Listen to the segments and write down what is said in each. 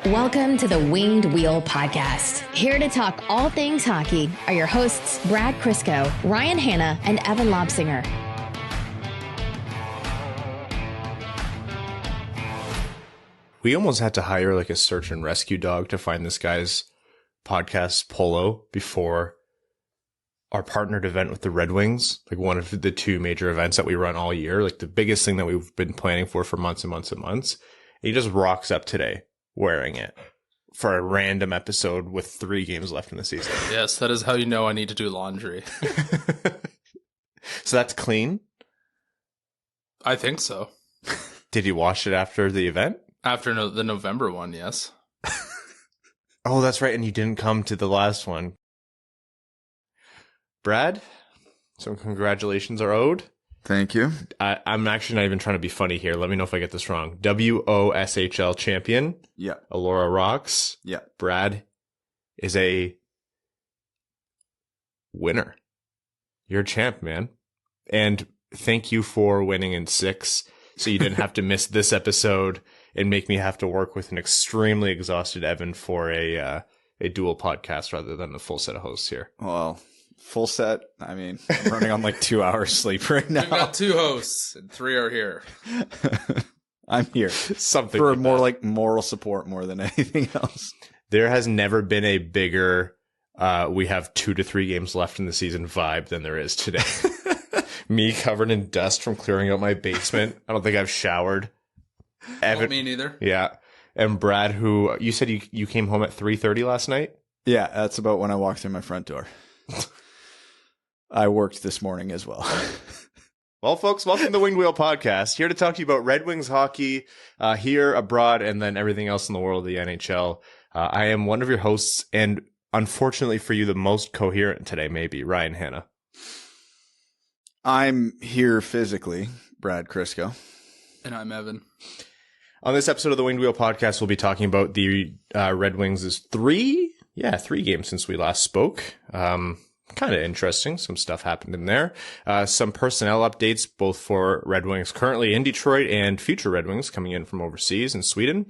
Welcome to the Winged Wheel Podcast. Here to talk all things hockey are your hosts, Brad Crisco, Ryan Hanna, and Evan Lobsinger. We almost had to hire like a search and rescue dog to find this guy's podcast polo before our partnered event with the Red Wings, like one of the two major events that we run all year, like the biggest thing that we've been planning for months and months and months. And he just rocks up today wearing it for a random episode with 3 games left in the season. Yes, that is how you know I need to do laundry. So that's clean? I think so. Did you wash it after the event? After the November one, yes. Oh, that's right. And you didn't come to the last one. Brad, some congratulations are owed. Thank you. I'm actually not even trying to be funny here. Let me know if I get this wrong. WOSHL champion. Yeah. Alora rocks. Yeah. Brad is a winner. You're a champ, man. And thank you for winning in 6. So you didn't have to miss this episode and make me have to work with an extremely exhausted Evan for a dual podcast rather than a full set of hosts here. Well, full set. I mean, I'm running on like 2 hours sleep right now. We've got 2 hosts and 3 are here. I'm here. Something for like more that. Like moral support more than anything else. There has never been a bigger we have 2 to 3 games left in the season vibe than there is today. Me covered in dust from clearing out my basement. I don't think I've showered. Evan, me neither. Yeah. And Brad, who you said you came home at 3:30 last night? Yeah, that's about when I walked through my front door. I worked this morning as well. Well, folks, welcome to the Winged Wheel Podcast. Here to talk to you about Red Wings hockey here, abroad, and then everything else in the world of the NHL. I am one of your hosts, and unfortunately for you, the most coherent today, maybe, Ryan Hanna. I'm here physically, Brad Crisco. And I'm Evan. On this episode of the Winged Wheel Podcast, we'll be talking about the Red Wings' 3 games since we last spoke. Kind of interesting. Some stuff happened in there. Some personnel updates, both for Red Wings currently in Detroit and future Red Wings coming in from overseas in Sweden.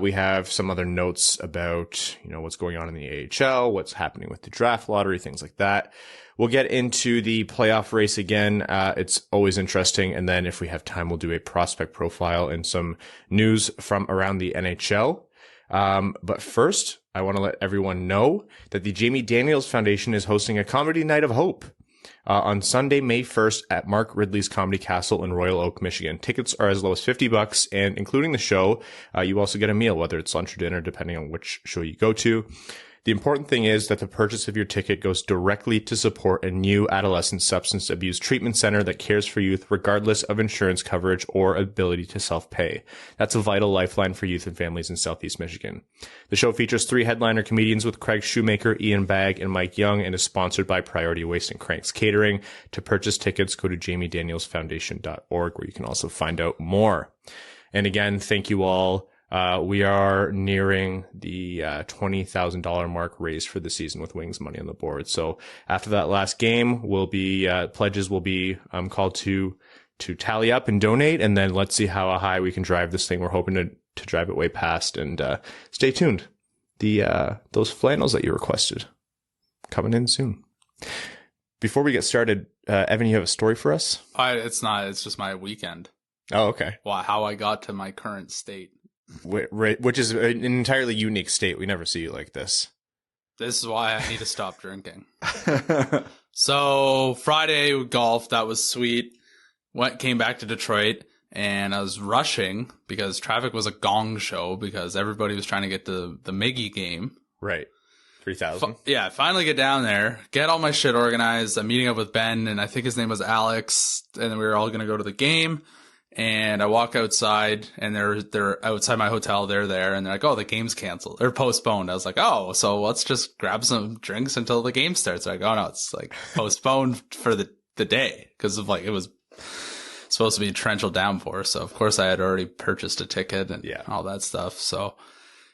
We have some other notes about, what's going on in the AHL, what's happening with the draft lottery, things like that. We'll get into the playoff race again. It's always interesting. And then if we have time, we'll do a prospect profile and some news from around the NHL. But first, I want to let everyone know that the Jamie Daniels Foundation is hosting a Comedy Night of Hope on Sunday, May 1st at Mark Ridley's Comedy Castle in Royal Oak, Michigan. Tickets are as low as $50, and including the show, you also get a meal, whether it's lunch or dinner, depending on which show you go to. The important thing is that the purchase of your ticket goes directly to support a new adolescent substance abuse treatment center that cares for youth regardless of insurance coverage or ability to self-pay. That's a vital lifeline for youth and families in Southeast Michigan. The show features 3 headliner comedians with Craig Shoemaker, Ian Bagg, and Mike Young, and is sponsored by Priority Waste and Cranks Catering. To purchase tickets, go to jamiedanielsfoundation.org, where you can also find out more. And again, thank you all. We are nearing the $20,000 mark raised for the season with Wings money on the board. So after that last game, pledges will be called to tally up and donate, and then let's see how high we can drive this thing. We're hoping to drive it way past, and stay tuned. Those flannels that you requested coming in soon. Before we get started, Evan, you have a story for us? It's not. It's just my weekend. Oh, okay. Well, how I got to my current state. Which is an entirely unique state. We never see you like this. This is why I need to stop drinking. So Friday golf, that was sweet. Came back to Detroit, and I was rushing because traffic was a gong show because everybody was trying to get the Miggy game. Right. 3,000. Yeah, finally get down there, get all my shit organized. I'm meeting up with Ben, and I think his name was Alex, and we were all going to go to the game. And I walk outside, and they're outside my hotel. They're there, and they're like, "Oh, the game's canceled or postponed." I was like, "Oh, so let's just grab some drinks until the game starts." They're like, "Oh no, it's like postponed for the day because of like it was supposed to be a torrential downpour." So of course I had already purchased a ticket and all that stuff. So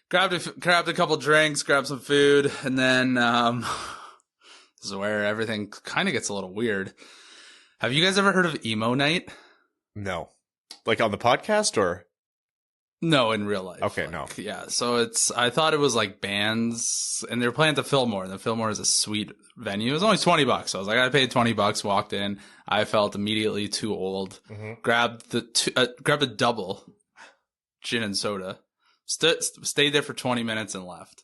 grabbed a couple drinks, grabbed some food, and then this is where everything kind of gets a little weird. Have you guys ever heard of emo night? No. Like on the podcast or? No, in real life. Okay, no. Yeah, so I thought it was like bands, and they were playing at the Fillmore, and the Fillmore is a sweet venue. It was only $20, so I was like, I paid $20, walked in. I felt immediately too old. Grabbed a double gin and soda, stayed there for 20 minutes and left.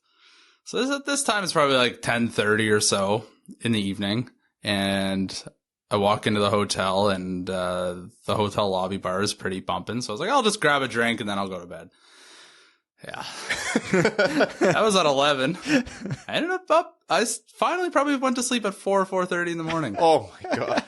So this time it's probably like 10:30 or so in the evening, and I walk into the hotel, and the hotel lobby bar is pretty bumping. So I was like, I'll just grab a drink and then I'll go to bed. Yeah. That was at 11. I ended up. I finally probably went to sleep at 4:30 in the morning. Oh my God.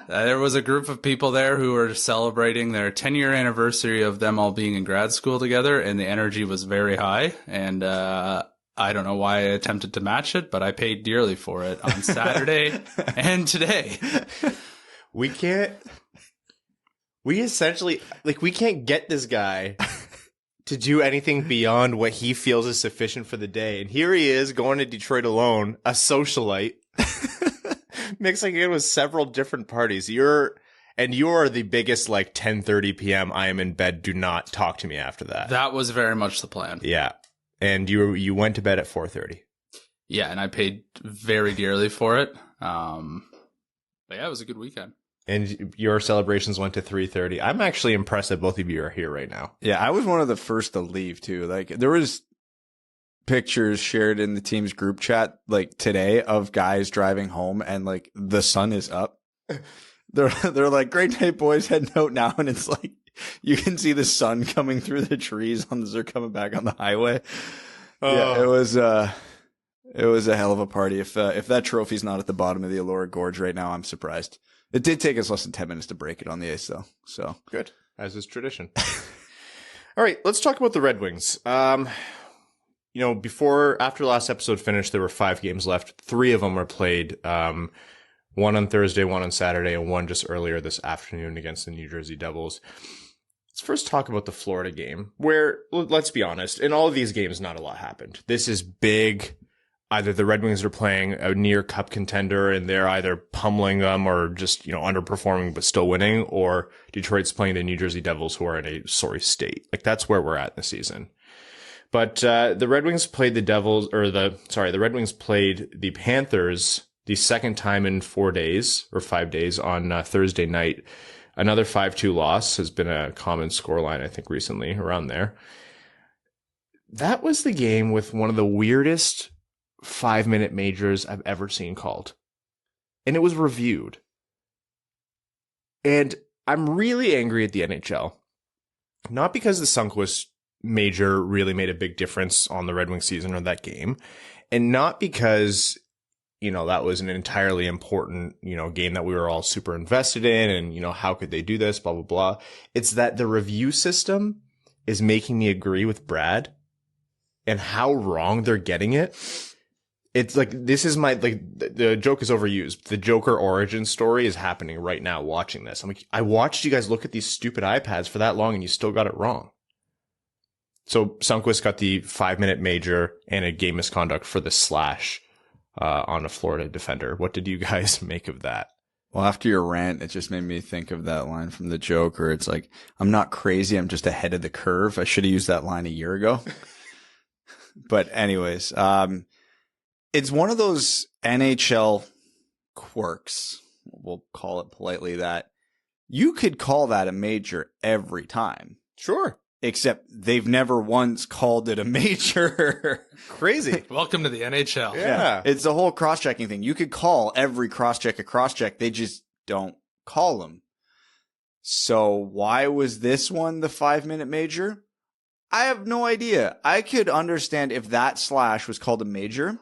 There was a group of people there who were celebrating their 10-year anniversary of them all being in grad school together, and the energy was very high. And I don't know why I attempted to match it, but I paid dearly for it on Saturday and today. We can't get this guy to do anything beyond what he feels is sufficient for the day. And here he is going to Detroit alone, a socialite, mixing in with several different parties. You're the biggest, like, 10:30 p.m. I am in bed. Do not talk to me after that. That was very much the plan. Yeah. And you went to bed at 4:30. Yeah, and I paid very dearly for it. But yeah, it was a good weekend. And your celebrations went to 3:30. I'm actually impressed that both of you are here right now. Yeah, I was one of the first to leave too. Like, there was pictures shared in the team's group chat like today of guys driving home, and like the sun is up. They're like, "Great night, boys. Heading out now," and it's like you can see the sun coming through the trees as they're coming back on the highway. Yeah, it was a hell of a party. If that trophy's not at the bottom of the Elora Gorge right now, I'm surprised. It did take us less than 10 minutes to break it on the ice, though. So good, as is tradition. All right, let's talk about the Red Wings. After the last episode finished, there were 5 games left. 3 of them were played. One on Thursday, one on Saturday, and one just earlier this afternoon against the New Jersey Devils. Let's first talk about the Florida game, where, let's be honest, in all of these games, not a lot happened. This is big. Either the Red Wings are playing a near cup contender and they're either pummeling them or just, underperforming but still winning, or Detroit's playing the New Jersey Devils who are in a sorry state. Like, that's where we're at in the season. But the Red Wings played the Red Wings played the Panthers the second time in 4 days or 5 days on Thursday night. Another 5-2 loss has been a common scoreline, I think, recently around there. That was the game with one of the weirdest 5-minute majors I've ever seen called. And it was reviewed. And I'm really angry at the NHL. Not because the Sundqvist major really made a big difference on the Red Wings season or that game. And not because, that was an entirely important, game that we were all super invested in. And, how could they do this? Blah, blah, blah. It's that the review system is making me agree with Brad and how wrong they're getting it. It's like, this is the joke is overused. The Joker origin story is happening right now watching this. I'm like, I watched you guys look at these stupid iPads for that long and you still got it wrong. So Sundqvist got the 5-minute major and a game misconduct for the slash on a Florida defender. What did you guys make of that? Well, after your rant, it just made me think of that line from the Joker. It's like, I'm not crazy. I'm just ahead of the curve. I should have used that line a year ago. But anyways, it's one of those NHL quirks, we'll call it politely, that you could call that a major every time. Sure. Except they've never once called it a major. Crazy. Welcome to the NHL. Yeah. It's the whole cross-checking thing. You could call every cross-check a cross-check. They just don't call them. So why was this one the 5-minute major? I have no idea. I could understand if that slash was called a major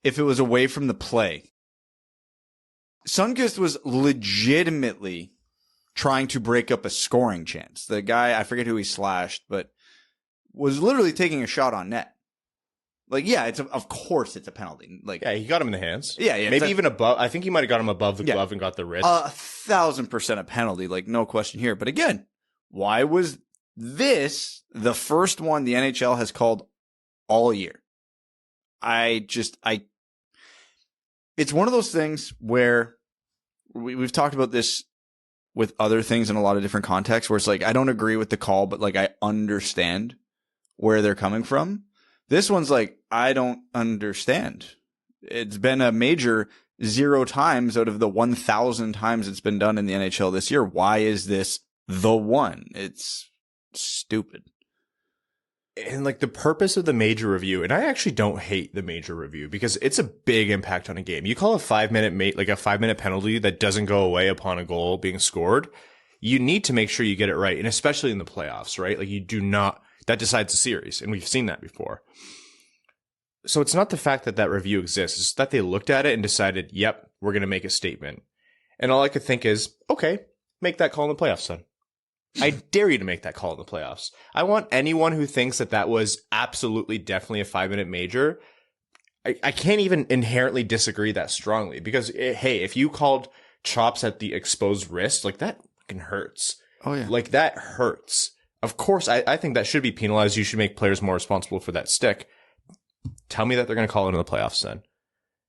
if it was away from the play. Sundqvist was legitimately trying to break up a scoring chance. The guy, I forget who he slashed, but was literally taking a shot on net. Like, yeah, of course it's a penalty. Like, yeah, he got him in the hands. Yeah. Maybe even above. I think he might have got him above the glove and got the wrist. 1,000% a penalty. Like, no question here. But again, why was this the first one the NHL has called all year? It's one of those things where we've talked about this with other things in a lot of different contexts where it's like, I don't agree with the call, but like I understand where they're coming from. This one's like, I don't understand. It's been a major 0 times out of the 1,000 times it's been done in the NHL this year. Why is this the one? It's stupid. And like the purpose of the major review, and I actually don't hate the major review because it's a big impact on a game. You call a 5-minute like a 5-minute penalty that doesn't go away upon a goal being scored. You need to make sure you get it right. And especially in the playoffs, right? Like you do not, that decides the series. And we've seen that before. So it's not the fact that that review exists. It's that they looked at it and decided, yep, we're going to make a statement. And all I could think is, okay, make that call in the playoffs then. I dare you to make that call in the playoffs. I want anyone who thinks that that was absolutely definitely a 5-minute major. I can't even inherently disagree that strongly because, hey, if you called chops at the exposed wrist, like that fucking hurts. Oh, yeah. Like that hurts. Of course, I think that should be penalized. You should make players more responsible for that stick. Tell me that they're going to call it in the playoffs then.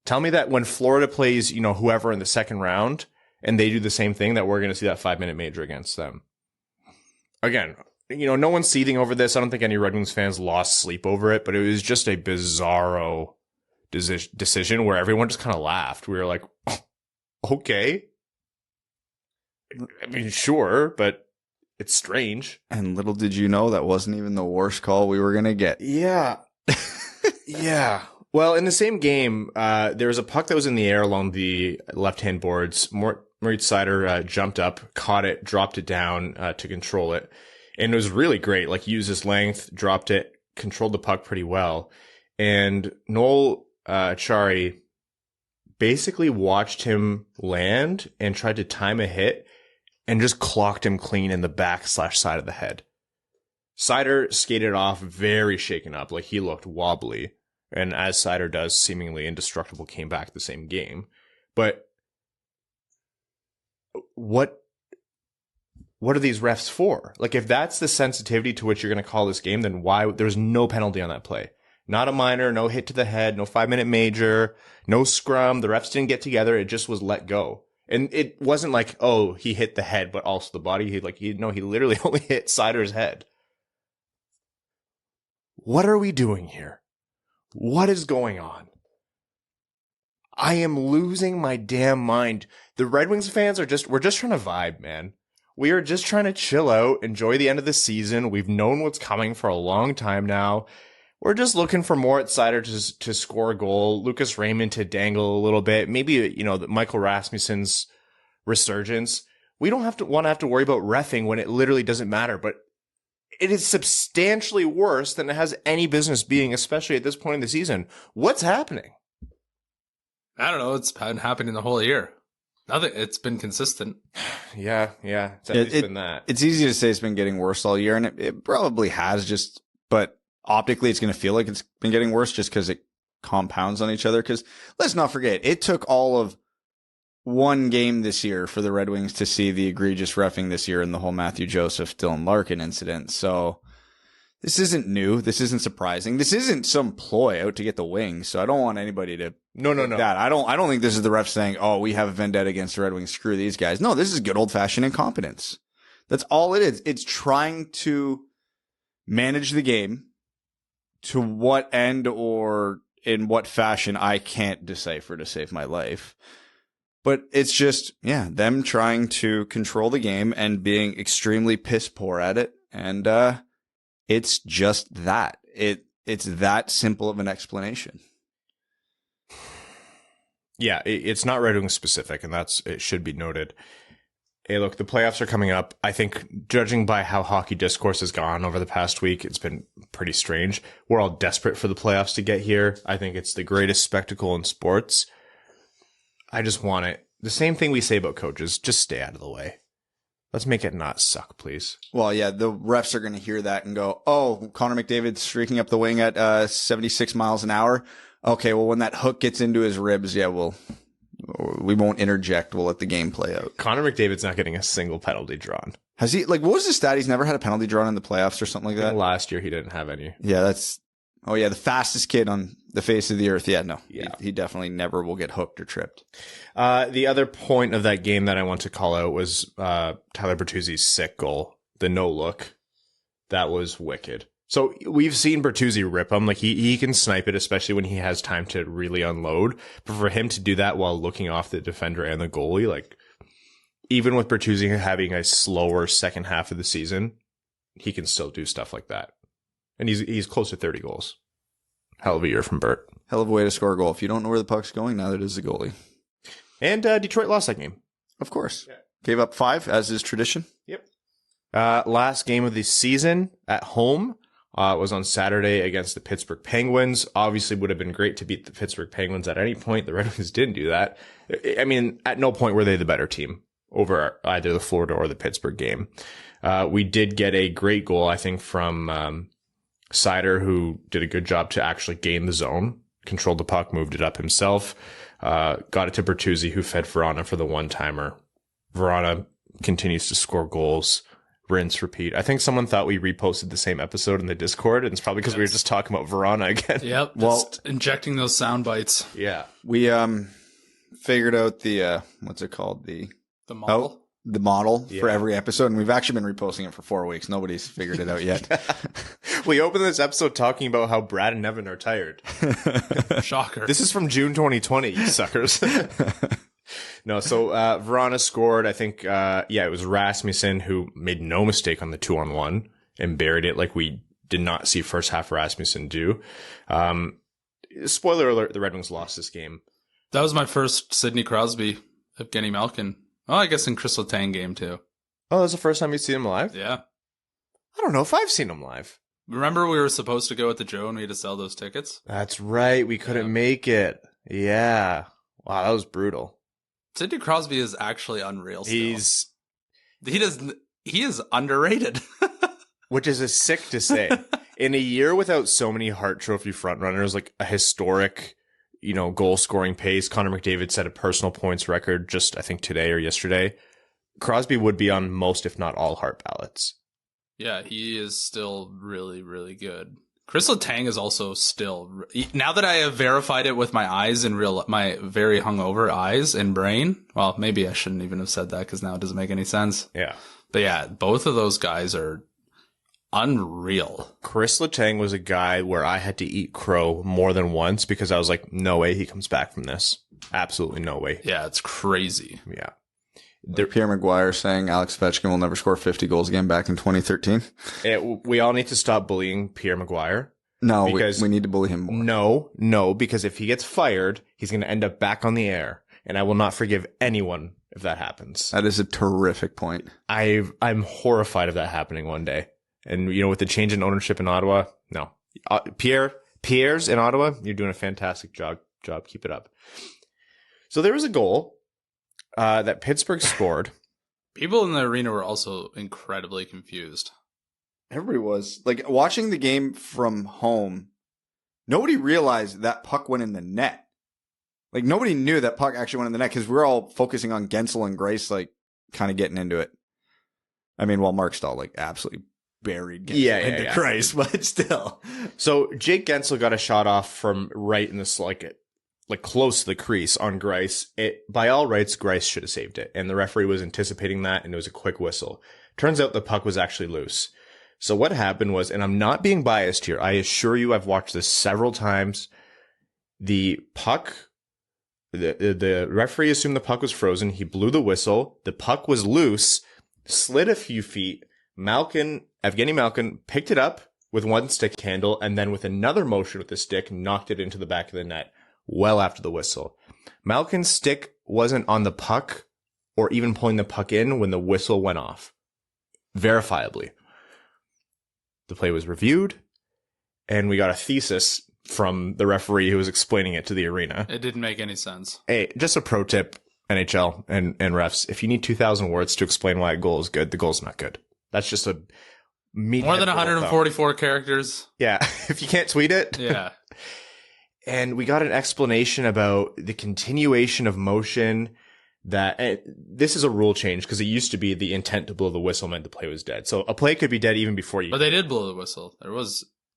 Tell me that when Florida plays, whoever in the second round and they do the same thing, that we're going to see that 5-minute major against them. Again, no one's seething over this. I don't think any Red Wings fans lost sleep over it, but it was just a bizarro decision where everyone just kind of laughed. We were like, oh, okay. I mean, sure, but it's strange. And little did you know that wasn't even the worst call we were going to get. Yeah. Yeah. Well, in the same game, there was a puck that was in the air along the left-hand boards. Moritz Seider jumped up, caught it, dropped it down to control it. And it was really great. Like, used his length, dropped it, controlled the puck pretty well. And Noel Chari basically watched him land and tried to time a hit and just clocked him clean in the back/side of the head. Seider skated off very shaken up, like he looked wobbly. And as Seider does, seemingly indestructible, came back the same game. But what are these refs for? Like, if that's the sensitivity to which you're going to call this game, then why? There's no penalty on that play. Not a minor, no hit to the head, no 5-minute major, no scrum. The refs didn't get together. It just was let go. And it wasn't like, oh, he hit the head, but also the body. He literally only hit Seider's head. What are we doing here? What is going on? I am losing my damn mind. The Red Wings fans we're just trying to vibe, man. We are just trying to chill out, enjoy the end of the season. We've known what's coming for a long time now. We're just looking for Moritz Seider to score a goal, Lucas Raymond to dangle a little bit, maybe, Michael Rasmussen's resurgence. We don't have to worry about reffing when it literally doesn't matter, but it is substantially worse than it has any business being, especially at this point in the season. What's happening? I don't know. It's been happening the whole year. Nothing. It's been consistent. Yeah. It's at least been that. It's easy to say it's been getting worse all year, and it probably has but optically it's going to feel like it's been getting worse just because it compounds on each other. Because let's not forget, it took all of one game this year for the Red Wings to see the egregious reffing this year in the whole Matthew Joseph, Dylan Larkin incident. So this isn't new. This isn't surprising. This isn't some ploy out to get the Wings. So I don't want anybody to no. That. I don't think this is the refs saying, "Oh, we have a vendetta against the Red Wings. Screw these guys." No, this is good old fashioned incompetence. That's all it is. It's trying to manage the game. To what end or in what fashion, I can't decipher to save my life. But it's just, them trying to control the game and being extremely piss poor at it. And it's just that. It's that simple of an explanation. Yeah, it's not Red Wings specific, and it should be noted. Hey, look, the playoffs are coming up. I think, judging by how hockey discourse has gone over the past week, it's been pretty strange. We're all desperate for the playoffs to get here. I think it's the greatest spectacle in sports. I just want it. The same thing we say about coaches, just stay out of the way. Let's make it not suck, please. Well, yeah, the refs are going to hear that and go, oh, Connor McDavid's streaking up the wing at 76 miles an hour. Okay, well, when that hook gets into his ribs, we won't interject. We'll let the game play out. Connor McDavid's not getting a single penalty drawn. Has he, what was his stat? He's never had a penalty drawn in the playoffs or something like that? Last year, he didn't have any. Yeah, that's Oh, yeah, the fastest kid on the face of the earth. Yeah, no. Yeah. He definitely never will get hooked or tripped. The other point of that game that I want to call out was Tyler Bertuzzi's sick goal, the no-look. That was wicked. So we've seen Bertuzzi rip him. Like, he can snipe it, especially when he has time to really unload. But for him to do that while looking off the defender and the goalie, like, even with Bertuzzi having a slower second half of the season, he can still do stuff like that. And he's close to 30 goals. Hell of a year from Bert. Hell of a way to score a goal. If you don't know where the puck's going, neither does the goalie. And Detroit lost that game. Of course. Yeah. Gave up 5, as is tradition. Yep. Last game of the season at home was on Saturday against the Pittsburgh Penguins. Obviously would have been great to beat the Pittsburgh Penguins at any point. The Red Wings didn't do that. I mean, at no point were they the better team over either the Florida or the Pittsburgh game. We did get a great goal, I think, from Seider, who did a good job to actually gain the zone, controlled the puck, moved it up himself, got it to Bertuzzi, who fed Vrana for the one-timer. Vrana continues to score goals, rinse, repeat. I think someone thought we reposted the same episode in the Discord, and it's probably because we were just talking about Vrana again. Yep, just injecting those sound bites. Yeah. We figured out the, what's it called? The model? The model for every episode, and we've actually been reposting it for 4 weeks. Nobody's figured it out yet. We opened this episode talking about how Brad and Evan are tired. Shocker. This is from June 2020, you suckers. No, so Vrana scored. I think, it was Rasmussen who made no mistake on the 2-on-1 and buried it like we did not see first half Rasmussen do. Spoiler alert, the Red Wings lost this game. That was my first Sidney Crosby, Evgeny Malkin. Oh, I guess in Chris Letang game too. Oh, that was the first time you'd seen him live? Yeah. I don't know if I've seen him live. Remember we were supposed to go at the Joe and we had to sell those tickets? That's right. We couldn't make it. Yeah. Wow, that was brutal. Sidney Crosby is actually unreal still. He is underrated. Which is sick to say. In a year without so many Hart Trophy frontrunners, like a historic, goal scoring pace. Connor McDavid set a personal points record just, I think, today or yesterday. Crosby would be on most, if not all, Hart ballots. Yeah, he is still really, really good. Chris Letang is also still, now that I have verified it with my eyes and my very hungover eyes and brain. Well, maybe I shouldn't even have said that because now it doesn't make any sense. Yeah. But yeah, both of those guys are unreal. Chris Letang was a guy where I had to eat crow more than once because I was like, no way he comes back from this. Absolutely no way. Yeah, it's crazy. Yeah. Pierre McGuire saying Alex Ovechkin will never score 50 goals again back in 2013. We all need to stop bullying Pierre McGuire. No, we need to bully him more. No, because if he gets fired, he's going to end up back on the air. And I will not forgive anyone if that happens. That is a terrific point. I'm horrified of that happening one day. And, with the change in ownership in Ottawa, no. Pierre's in Ottawa, you're doing a fantastic job. Keep it up. So there was a goal that Pittsburgh scored. People in the arena were also incredibly confused. Everybody was. Like, watching the game from home, nobody realized that puck went in the net. Like, nobody knew that puck actually went in the net because we were all focusing on Gensel and Grace, like, kind of getting into it. I mean, while Mark Stahl, like, absolutely buried Gensel into Grace, but still. So Jake Gensel got a shot off from right in this, like close to the crease on Grice. By all rights, Grice should have saved it. And the referee was anticipating that, and it was a quick whistle. Turns out the puck was actually loose. So what happened was, and I'm not being biased here, I assure you I've watched this several times. The puck, the referee assumed the puck was frozen. He blew the whistle. The puck was loose, slid a few feet. Evgeny Malkin picked it up with one stick handle, and then with another motion with the stick, knocked it into the back of the net well after the whistle. Malkin's stick wasn't on the puck or even pulling the puck in when the whistle went off. Verifiably. The play was reviewed, and we got a thesis from the referee who was explaining it to the arena. It didn't make any sense. Hey, just a pro tip, NHL and refs. If you need 2,000 words to explain why a goal is good, the goal's not good. That's just a more than 144 characters. Yeah. If you can't tweet it. Yeah. And we got an explanation about the continuation of motion that this is a rule change because it used to be the intent to blow the whistle meant the play was dead. So a play could be dead even before you. But they did blow the whistle.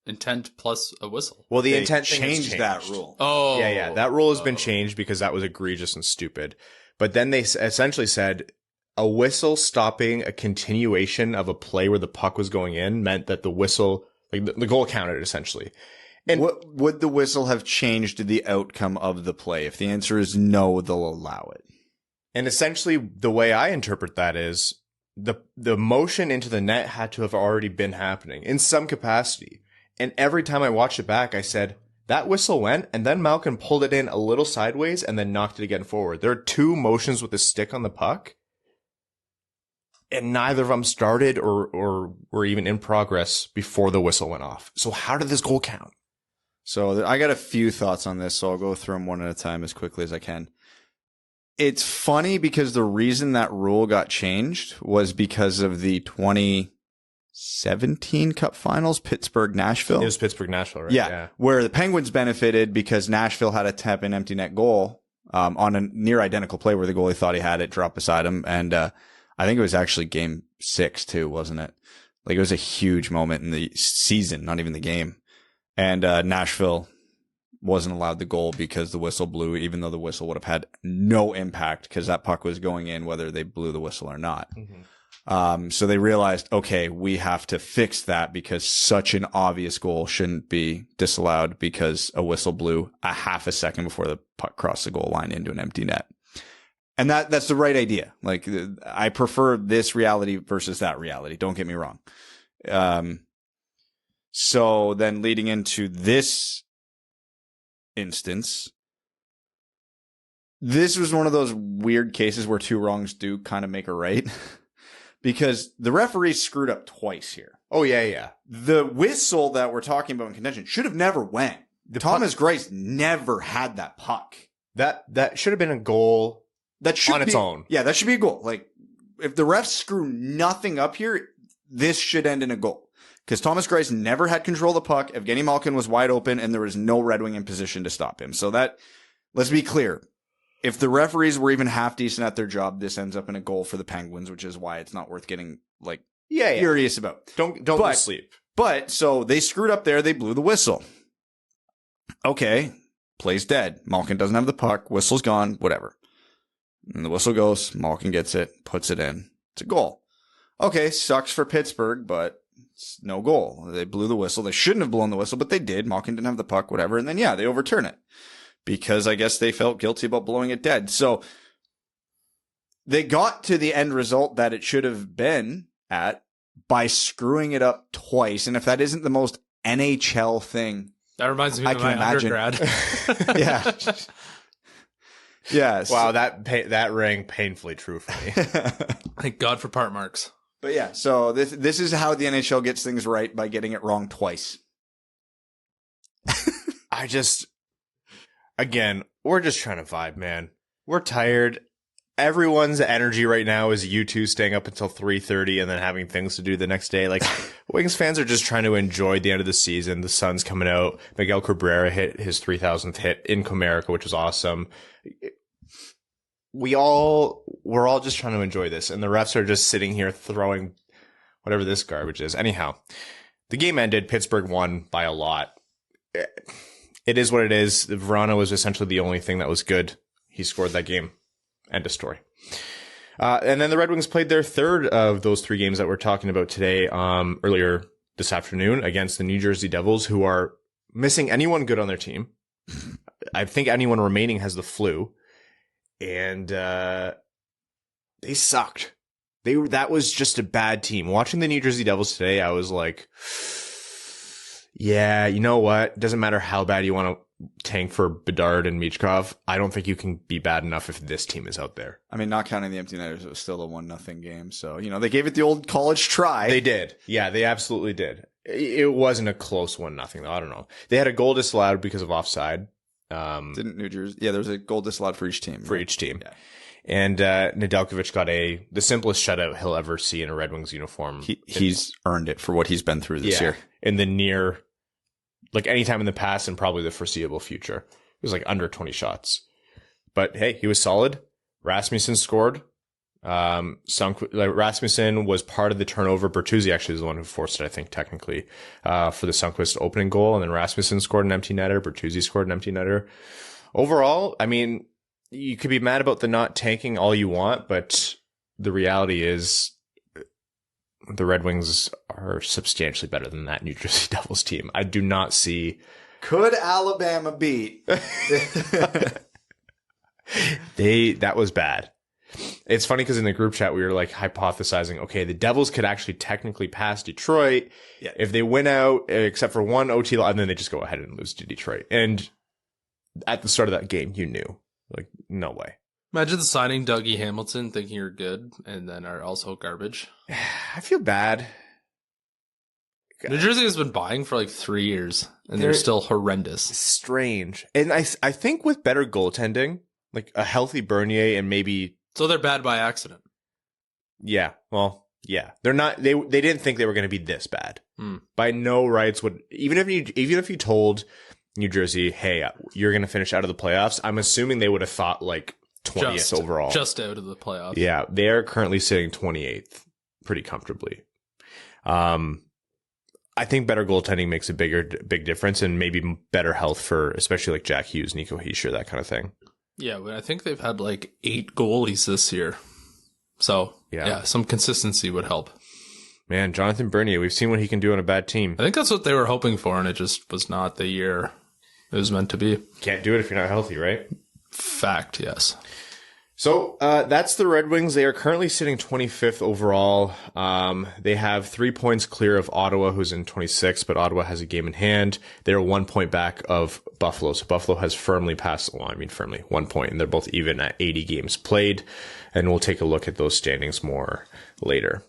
intent plus a whistle. Well, the They intent thing has changed that rule. Oh, Yeah. That rule has been changed because that was egregious and stupid. But then they essentially said a whistle stopping a continuation of a play where the puck was going in meant that the whistle, like the goal counted essentially. And Would the whistle have changed the outcome of the play? If the answer is no, they'll allow it. And essentially the way I interpret that is the motion into the net had to have already been happening in some capacity. And every time I watched it back, I said, that whistle went, and then Malkin pulled it in a little sideways and then knocked it again forward. There are two motions with the stick on the puck, and neither of them started or were even in progress before the whistle went off. So how did this goal count? So I got a few thoughts on this, so I'll go through them one at a time as quickly as I can. It's funny because the reason that rule got changed was because of the 2017 Cup Finals, Pittsburgh-Nashville. It was Pittsburgh-Nashville, right? Yeah, where the Penguins benefited because Nashville had a tap-in empty net goal on a near identical play where the goalie thought he had it, dropped beside him, and I think it was actually Game 6 too, wasn't it? Like, it was a huge moment in the season, not even the game. And Nashville wasn't allowed the goal because the whistle blew, even though the whistle would have had no impact because that puck was going in whether they blew the whistle or not. Mm-hmm. So they realized, okay, we have to fix that because such an obvious goal shouldn't be disallowed because a whistle blew a half a second before the puck crossed the goal line into an empty net. And that's the right idea. Like, I prefer this reality versus that reality. Don't get me wrong. So then leading into this instance, this was one of those weird cases where two wrongs do kind of make a right because the referee screwed up twice here. Oh, yeah. The whistle that we're talking about in contention should have never went. Thomas Greiss never had that puck. That should have been a goal that should on its own. Yeah, that should be a goal. Like, if the refs screw nothing up here, this should end in a goal. Because Thomas Greiss never had control of the puck. Evgeny Malkin was wide open, and there was no Red Wing in position to stop him. So that, let's be clear. If the referees were even half decent at their job, this ends up in a goal for the Penguins, which is why it's not worth getting, like, furious about. Don't lose sleep. But, so they screwed up there. They blew the whistle. Okay. Play's dead. Malkin doesn't have the puck. Whistle's gone. Whatever. And the whistle goes. Malkin gets it. Puts it in. It's a goal. Okay. Sucks for Pittsburgh, but it's no goal. They blew the whistle. They shouldn't have blown the whistle, but they did. Malkin didn't have the puck, whatever. And then, they overturn it because I guess they felt guilty about blowing it dead. So they got to the end result that it should have been at by screwing it up twice. And if that isn't the most NHL thing, that reminds me of my undergrad. Yeah. Yeah. Wow, that rang painfully true for me. Thank God for part marks. But yeah, so this is how the NHL gets things right, by getting it wrong twice. Again, we're just trying to vibe, man. We're tired. Everyone's energy right now is you two staying up until 3:30 and then having things to do the next day. Like, Wings fans are just trying to enjoy the end of the season. The sun's coming out. Miguel Cabrera hit his 3,000th hit in Comerica, which was awesome. We're all just trying to enjoy this, and the refs are just sitting here throwing whatever this garbage is. Anyhow, the game ended. Pittsburgh won by a lot. It is what it is. Vrana was essentially the only thing that was good. He scored that game. End of story. And then the Red Wings played their third of those three games that we're talking about today, earlier this afternoon, against the New Jersey Devils, who are missing anyone good on their team. I think anyone remaining has the flu. And they sucked. That was just a bad team. Watching the New Jersey Devils today, I was like, yeah, you know what? Doesn't matter how bad you want to tank for Bedard and Michkov. I don't think you can be bad enough if this team is out there. I mean, not counting the empty netters, it was still a 1-0 game. So, they gave it the old college try. They did. Yeah, they absolutely did. It wasn't a close 1-0 though. I don't know. They had a goal disallowed because of offside. Didn't New Jersey? Yeah, there was a goal disallowed for each team. Yeah. And Nedeljkovic got the simplest shutout he'll ever see in a Red Wings uniform. He's earned it for what he's been through this year. In the near, like, anytime in the past and probably the foreseeable future. It was like under 20 shots. But hey, he was solid. Rasmussen scored. Rasmussen was part of the turnover. Bertuzzi actually is the one who forced it, I think, technically, for the Sundqvist opening goal. And then Rasmussen scored an empty netter. Bertuzzi scored an empty netter. Overall, I mean, you could be mad about the not tanking all you want, but the reality is the Red Wings are substantially better than that New Jersey Devils team. I do not see. Could Alabama beat? That was bad. It's funny because in the group chat, we were like hypothesizing, okay, the Devils could actually technically pass Detroit if they win out, except for one OT, and then they just go ahead and lose to Detroit. And at the start of that game, you knew, like, no way. Imagine signing Dougie Hamilton, thinking you're good, and then are also garbage. I feel bad. New Jersey has been buying for like 3 years, and they're still horrendous. Strange. And I think with better goaltending, like a healthy Bernier and maybe... So they're bad by accident. Yeah. Well, yeah. They're not... They didn't think they were going to be this bad. By no rights would... Even if you told New Jersey, hey, you're going to finish out of the playoffs, I'm assuming they would have thought like 20th overall. Just out of the playoffs. Yeah. They're currently sitting 28th pretty comfortably. I think better goaltending makes a big difference, and maybe better health for especially like Jack Hughes, Nico Hischier, that kind of thing. Yeah, but I think they've had like 8 goalies this year. So, yeah, some consistency would help. Man, Jonatan Bernier, we've seen what he can do on a bad team. I think that's what they were hoping for, and it just was not the year it was meant to be. Can't do it if you're not healthy, right? Fact, yes. So that's the Red Wings. They are currently sitting 25th overall. They have 3 points clear of Ottawa, who's in 26th, but Ottawa has a game in hand. They're 1 point back of Buffalo. So Buffalo has firmly 1 point, and they're both even at 80 games played. And we'll take a look at those standings more later.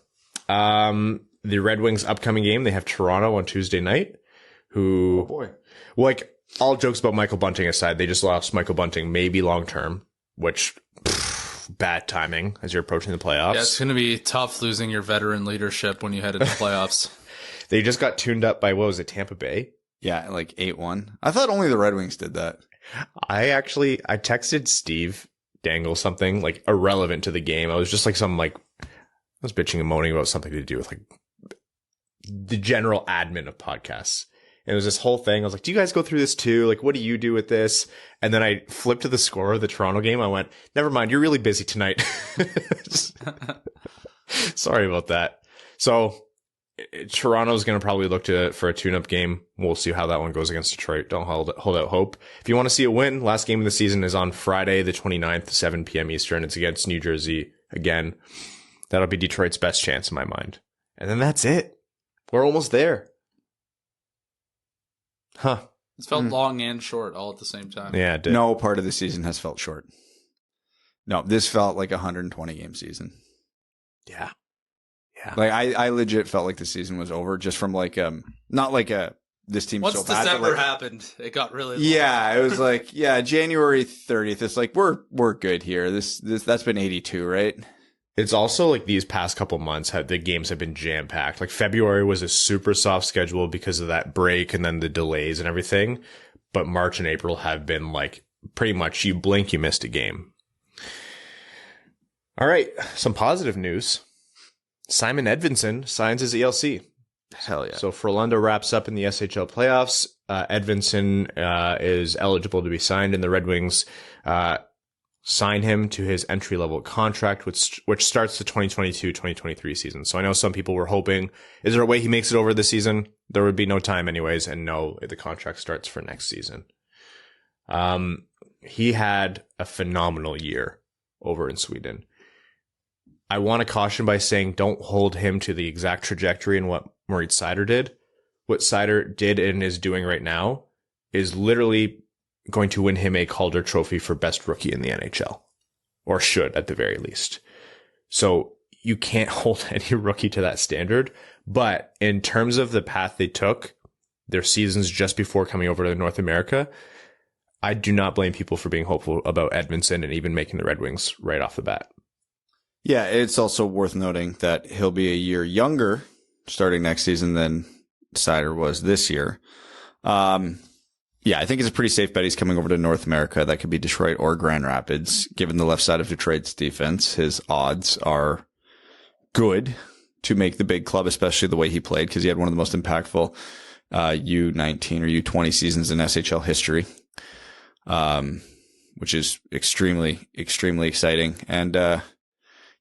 The Red Wings' upcoming game, they have Toronto on Tuesday night, who... Oh, boy. Like, all jokes about Michael Bunting aside, they just lost Michael Bunting, maybe long-term, which... bad timing as you're approaching the playoffs. Yeah, it's going to be tough losing your veteran leadership when you head into the playoffs. They just got tuned up by, what was it, Tampa Bay? Yeah, like 8-1. I thought only the Red Wings did that. I texted Steve Dangle something like irrelevant to the game. I was just like I was bitching and moaning about something to do with like the general admin of podcasts. And it was this whole thing. I was like, do you guys go through this too? Like, what do you do with this? And then I flipped to the score of the Toronto game. I went, never mind. You're really busy tonight. Sorry about that. So Toronto's going to probably look for a tune-up game. We'll see how that one goes against Detroit. Don't hold out hope. If you want to see a win, last game of the season is on Friday, the 29th, 7 p.m. Eastern. It's against New Jersey again. That'll be Detroit's best chance in my mind. And then that's it. We're almost there. Huh. It's felt long and short all at the same time. Yeah, it did. No part of the season has felt short. No, this felt like a 120-game season. Yeah. Like I legit felt like the season was over just from like not like this team's once so bad. December happened, it got really long. Yeah, it was like January 30th. It's like we're good here. This that's been 82, right? It's also like these past couple months, the games have been jam packed. Like February was a super soft schedule because of that break and then the delays and everything. But March and April have been like pretty much you blink, you missed a game. All right, some positive news. Simon Edvinsson signs his ELC. Hell yeah. So Frölunda wraps up in the SHL playoffs. Edvinsson is eligible to be signed, and the Red Wings sign him to his entry-level contract, which starts the 2022-2023 season. So I know some people were hoping, is there a way he makes it over this season? There would be no time anyways, and no, the contract starts for next season. He had a phenomenal year over in Sweden. I want to caution by saying don't hold him to the exact trajectory in what Moritz Seider did. What Seider did and is doing right now is literally going to win him a Calder Trophy for best rookie in the NHL, or should at the very least. So you can't hold any rookie to that standard. But in terms of the path they took, their seasons just before coming over to North America, I do not blame people for being hopeful about Edvinsson and even making the Red Wings right off the bat. Yeah, it's also worth noting that he'll be a year younger starting next season than Seider was this year. Yeah, I think it's a pretty safe bet he's coming over to North America. That could be Detroit or Grand Rapids. Given the left side of Detroit's defense, his odds are good to make the big club, especially the way he played, because he had one of the most impactful U19 or U20 seasons in SHL history, which is extremely, extremely exciting. And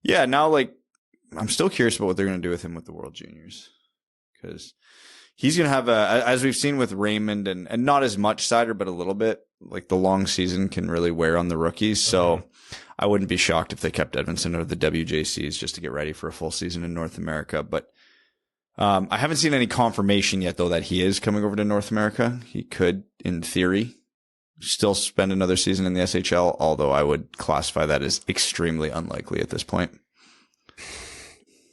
now, like, I'm still curious about what they're going to do with him with the World Juniors, because he's going to have as we've seen with Raymond and not as much Seider, but a little bit, like the long season can really wear on the rookies. So I wouldn't be shocked if they kept Edvinsson out of the WJCs just to get ready for a full season in North America. But I haven't seen any confirmation yet, though, that he is coming over to North America. He could, in theory, still spend another season in the SHL, although I would classify that as extremely unlikely at this point.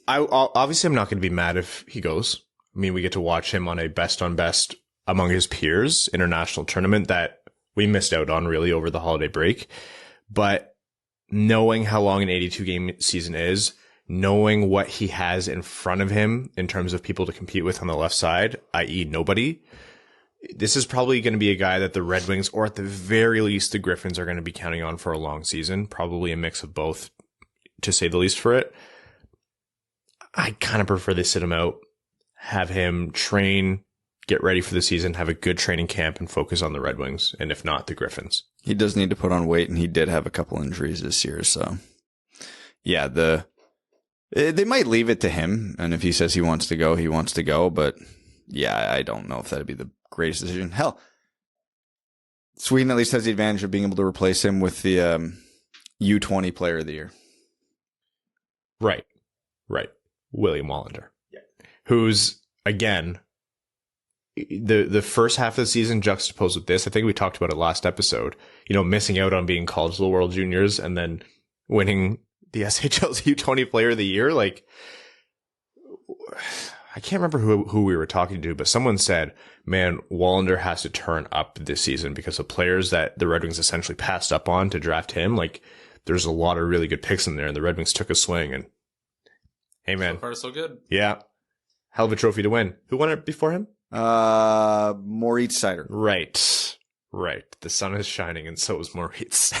Obviously, I'm not going to be mad if he goes. I mean, we get to watch him on a best on best among his peers international tournament that we missed out on really over the holiday break. But knowing how long an 82 game season is, knowing what he has in front of him in terms of people to compete with on the left side, i.e. nobody, this is probably going to be a guy that the Red Wings, or at the very least the Griffins, are going to be counting on for a long season. Probably a mix of both, to say the least, for it. I kind of prefer they sit him out, have him train, get ready for the season, have a good training camp, and focus on the Red Wings, and if not, the Griffins. He does need to put on weight, and he did have a couple injuries this year, so yeah, they might leave it to him, and if he says he wants to go, he wants to go, but yeah, I don't know if that'd be the greatest decision. Hell, Sweden at least has the advantage of being able to replace him with the U20 Player of the Year. Right. William Wallander. Who's, again, the first half of the season juxtaposed with this. I think we talked about it last episode, missing out on being called to the World Juniors and then winning the SHL's U20 Player of the Year. Like, I can't remember who we were talking to, but someone said, man, Wallander has to turn up this season because the players that the Red Wings essentially passed up on to draft him, like, there's a lot of really good picks in there, and the Red Wings took a swing, and hey, man. So far, so good. Yeah. Hell of a trophy to win. Who won it before him? Moritz Seider. Right. The sun is shining, and so is Moritz.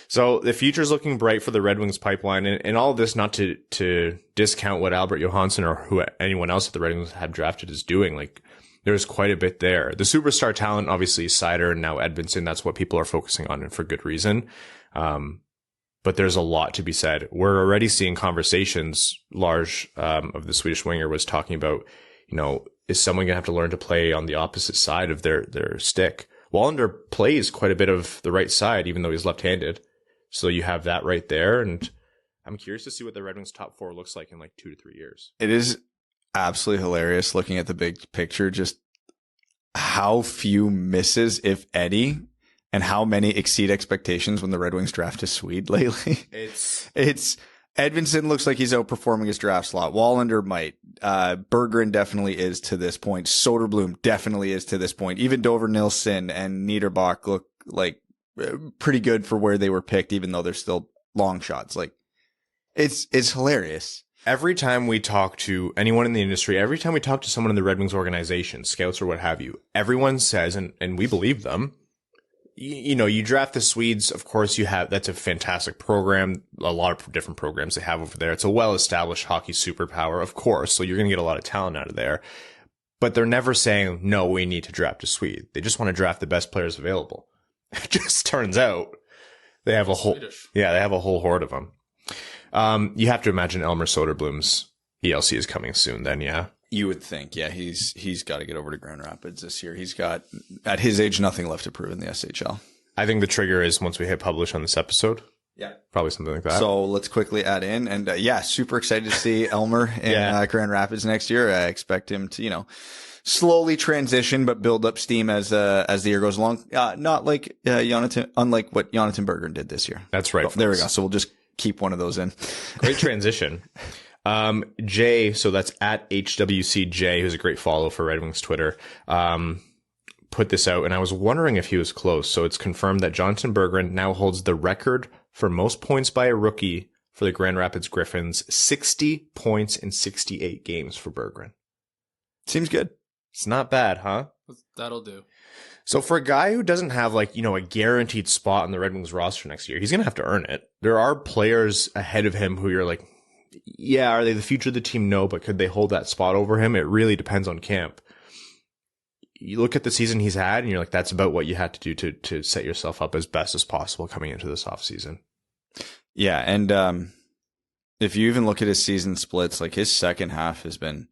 So the future's looking bright for the Red Wings pipeline, and all of this not to discount what Albert Johansson or anyone else that the Red Wings have drafted is doing. Like, there's quite a bit there. The superstar talent, obviously, Seider and now Edvinsson, that's what people are focusing on, and for good reason. But there's a lot to be said. We're already seeing conversations. Lars of the Swedish winger was talking about, is someone going to have to learn to play on the opposite side of their stick? Wallander plays quite a bit of the right side, even though he's left-handed. So you have that right there. And I'm curious to see what the Red Wings top four looks like in like 2 to 3 years. It is absolutely hilarious looking at the big picture, just how few misses, if any, and how many exceed expectations when the Red Wings draft a Swede lately. It's Edvinsson looks like he's outperforming his draft slot. Wallander might. Berggren definitely is to this point. Soderblom definitely is to this point. Even Dover Nilsson and Niederbach look like pretty good for where they were picked, even though they're still long shots. Like, it's hilarious. Every time we talk to anyone in the industry, every time we talk to someone in the Red Wings organization, scouts or what have you, everyone says, and we believe them, you draft the Swedes, of course that's a fantastic program. A lot of different programs they have over there. It's a well-established hockey superpower, of course, so you're going to get a lot of talent out of there. But they're never saying, no, we need to draft a Swede. They just want to draft the best players available. It just turns out they have a whole horde of them. You have to imagine Elmer Soderblom's ELC is coming soon then, yeah? You would think, yeah, he's got to get over to Grand Rapids this year. He's got, at his age, nothing left to prove in the SHL. I think the trigger is once we hit publish on this episode. Yeah. Probably something like that. So let's quickly add in. And super excited to see Elmer in Grand Rapids next year. I expect him to, slowly transition, but build up steam as the year goes along. Not like unlike what Jonatan Berggren did this year. That's right. There we go. So we'll just keep one of those in. Great transition. Jay, so that's at HWCJ, who's a great follow for Red Wings Twitter, put this out, and I was wondering if he was close. So it's confirmed that Jonatan Berggren now holds the record for most points by a rookie for the Grand Rapids Griffins, 60 points in 68 games for Berggren. Seems good. It's not bad, huh? That'll do. So for a guy who doesn't have a guaranteed spot on the Red Wings roster next year, he's going to have to earn it. There are players ahead of him who you're like, yeah, are they the future of the team? No, but could they hold that spot over him? It really depends on camp. You look at the season he's had and you're like, that's about what you had to do to set yourself up as best as possible coming into this offseason. Yeah. And, if you even look at his season splits, his second half has been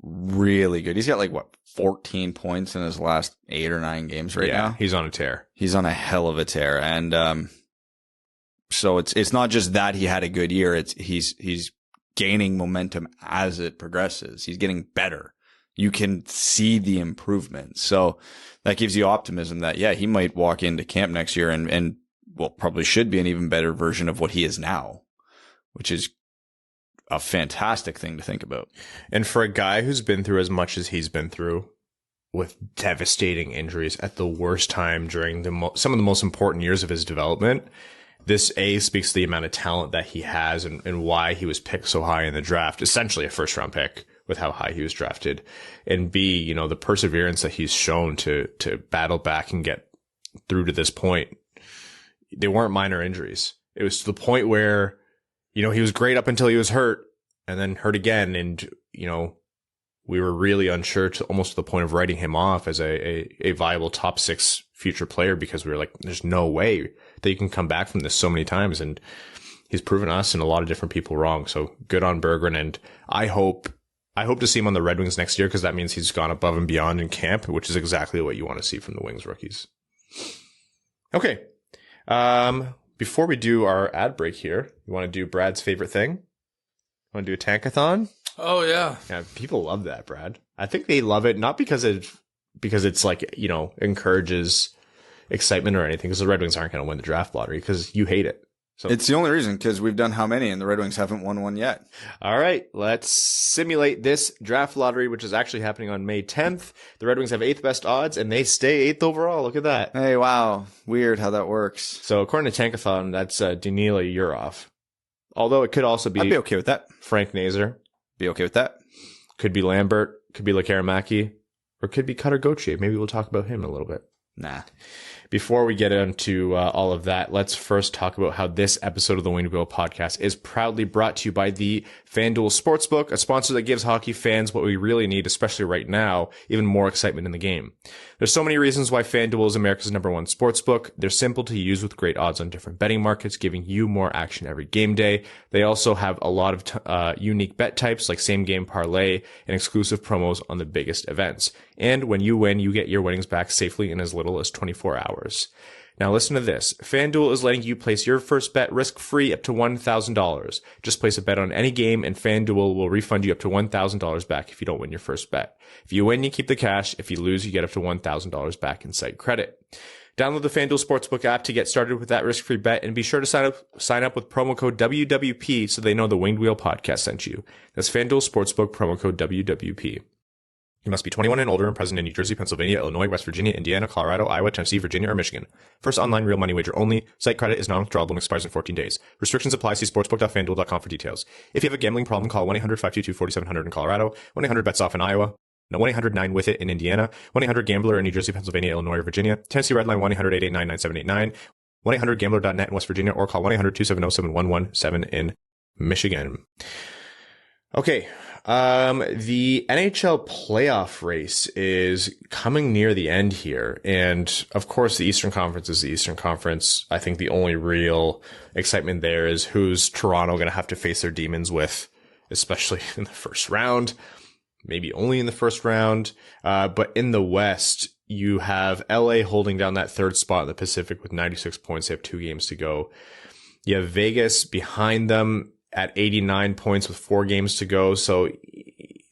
really good. He's got 14 points in his last 8 or 9 games right now. He's on a tear. He's on a hell of a tear. And, so it's not just that he had a good year. He's gaining momentum as it progresses. He's getting better. You can see the improvement. So that gives you optimism that, yeah, he might walk into camp next year and probably should be an even better version of what he is now, which is a fantastic thing to think about. And for a guy who's been through as much as he's been through with devastating injuries at the worst time during some of the most important years of his development, this speaks to the amount of talent that he has and why he was picked so high in the draft, essentially a first round pick with how high he was drafted, and B, the perseverance that he's shown to battle back and get through to this point. They weren't minor injuries. It was to the point where, he was great up until he was hurt and then hurt again. And, we were really unsure to almost to the point of writing him off as a viable top 6 future player because we were like, there's no way that you can come back from this so many times. And he's proven us and a lot of different people wrong. So good on Berggren. And I hope to see him on the Red Wings next year because that means he's gone above and beyond in camp, which is exactly what you want to see from the Wings rookies. Okay. Before we do our ad break here, you want to do Brad's favorite thing? Want to do a tankathon? Oh, yeah. Yeah, people love that, Brad. I think they love it, not because it's encourages excitement or anything, because the Red Wings aren't going to win the draft lottery, because you hate it. So it's the only reason, because we've done how many, and the Red Wings haven't won one yet. All right, let's simulate this draft lottery, which is actually happening on May 10th. The Red Wings have 8th best odds, and they stay 8th overall. Look at that. Hey, wow. Weird how that works. So according to Tankathon, that's Danila Yurov. Although it could also be... I'd be okay with that. Frank Nazar. Be okay with that. Could be Lambert. Could be Lehner, or could be Cutter Gauthier. Maybe we'll talk about him in a little bit. Nah. Before we get into all of that, let's first talk about how this episode of the Winged Wheel podcast is proudly brought to you by the FanDuel Sportsbook, a sponsor that gives hockey fans what we really need, especially right now, even more excitement in the game. There's so many reasons why FanDuel is America's #1 sportsbook. They're simple to use with great odds on different betting markets, giving you more action every game day. They also have a lot of unique bet types like same game parlay and exclusive promos on the biggest events. And when you win, you get your winnings back safely in as little as 24 hours. Now listen to this. FanDuel is letting you place your first bet risk-free up to $1,000. Just place a bet on any game and FanDuel will refund you up to $1,000 back if you don't win your first bet. If you win, you keep the cash. If you lose, you get up to $1,000 back in site credit. Download the FanDuel Sportsbook app to get started with that risk-free bet, and be sure to sign up with promo code WWP so they know the Winged Wheel podcast sent you. That's FanDuel Sportsbook, promo code WWP. You must be 21 and older and present in New Jersey, Pennsylvania, Illinois, West Virginia, Indiana, Colorado, Iowa, Tennessee, Virginia, or Michigan. First online real money wager only. Site credit is non-withdrawable and expires in 14 days. Restrictions apply. See sportsbook.fanduel.com for details. If you have a gambling problem, call 1-800-522-4700 in Colorado, 1-800-BETS-OFF in Iowa, 1-800-9-WITH-IT in Indiana, 1-800-GAMBLER in New Jersey, Pennsylvania, Illinois, or Virginia, Tennessee Redline 1-800-889-9789, 1-800-GAMBLER.net in West Virginia, or call 1-800-270-7117 in Michigan. Okay. The NHL playoff race is coming near the end here. And of course, the Eastern Conference is the Eastern Conference. I think the only real excitement there is who's Toronto going to have to face their demons with, especially in the first round, maybe only in the first round. But in the West, you have LA holding down that third spot in the Pacific with 96 points. They have 2 games to go. You have Vegas behind them at 89 points with 4 games to go. So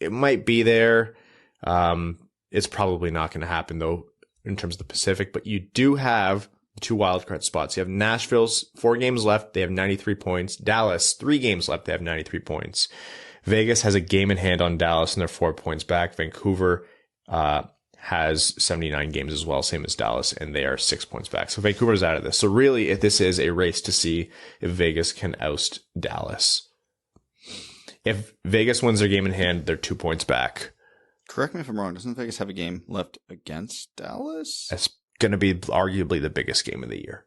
it might be there. It's probably not going to happen though in terms of the Pacific, but you do have 2 wildcard spots. You have Nashville's 4 games left. They have 93 points. Dallas, 3 games left. They have 93 points. Vegas has a game in hand on Dallas and they're 4 points back. Vancouver, has 79 games as well, same as Dallas, and they are 6 points back. So Vancouver's out of this. So really, if this is a race to see if Vegas can oust Dallas. If Vegas wins their game in hand, they're 2 points back. Correct me if I'm wrong. Doesn't Vegas have a game left against Dallas? That's going to be arguably the biggest game of the year.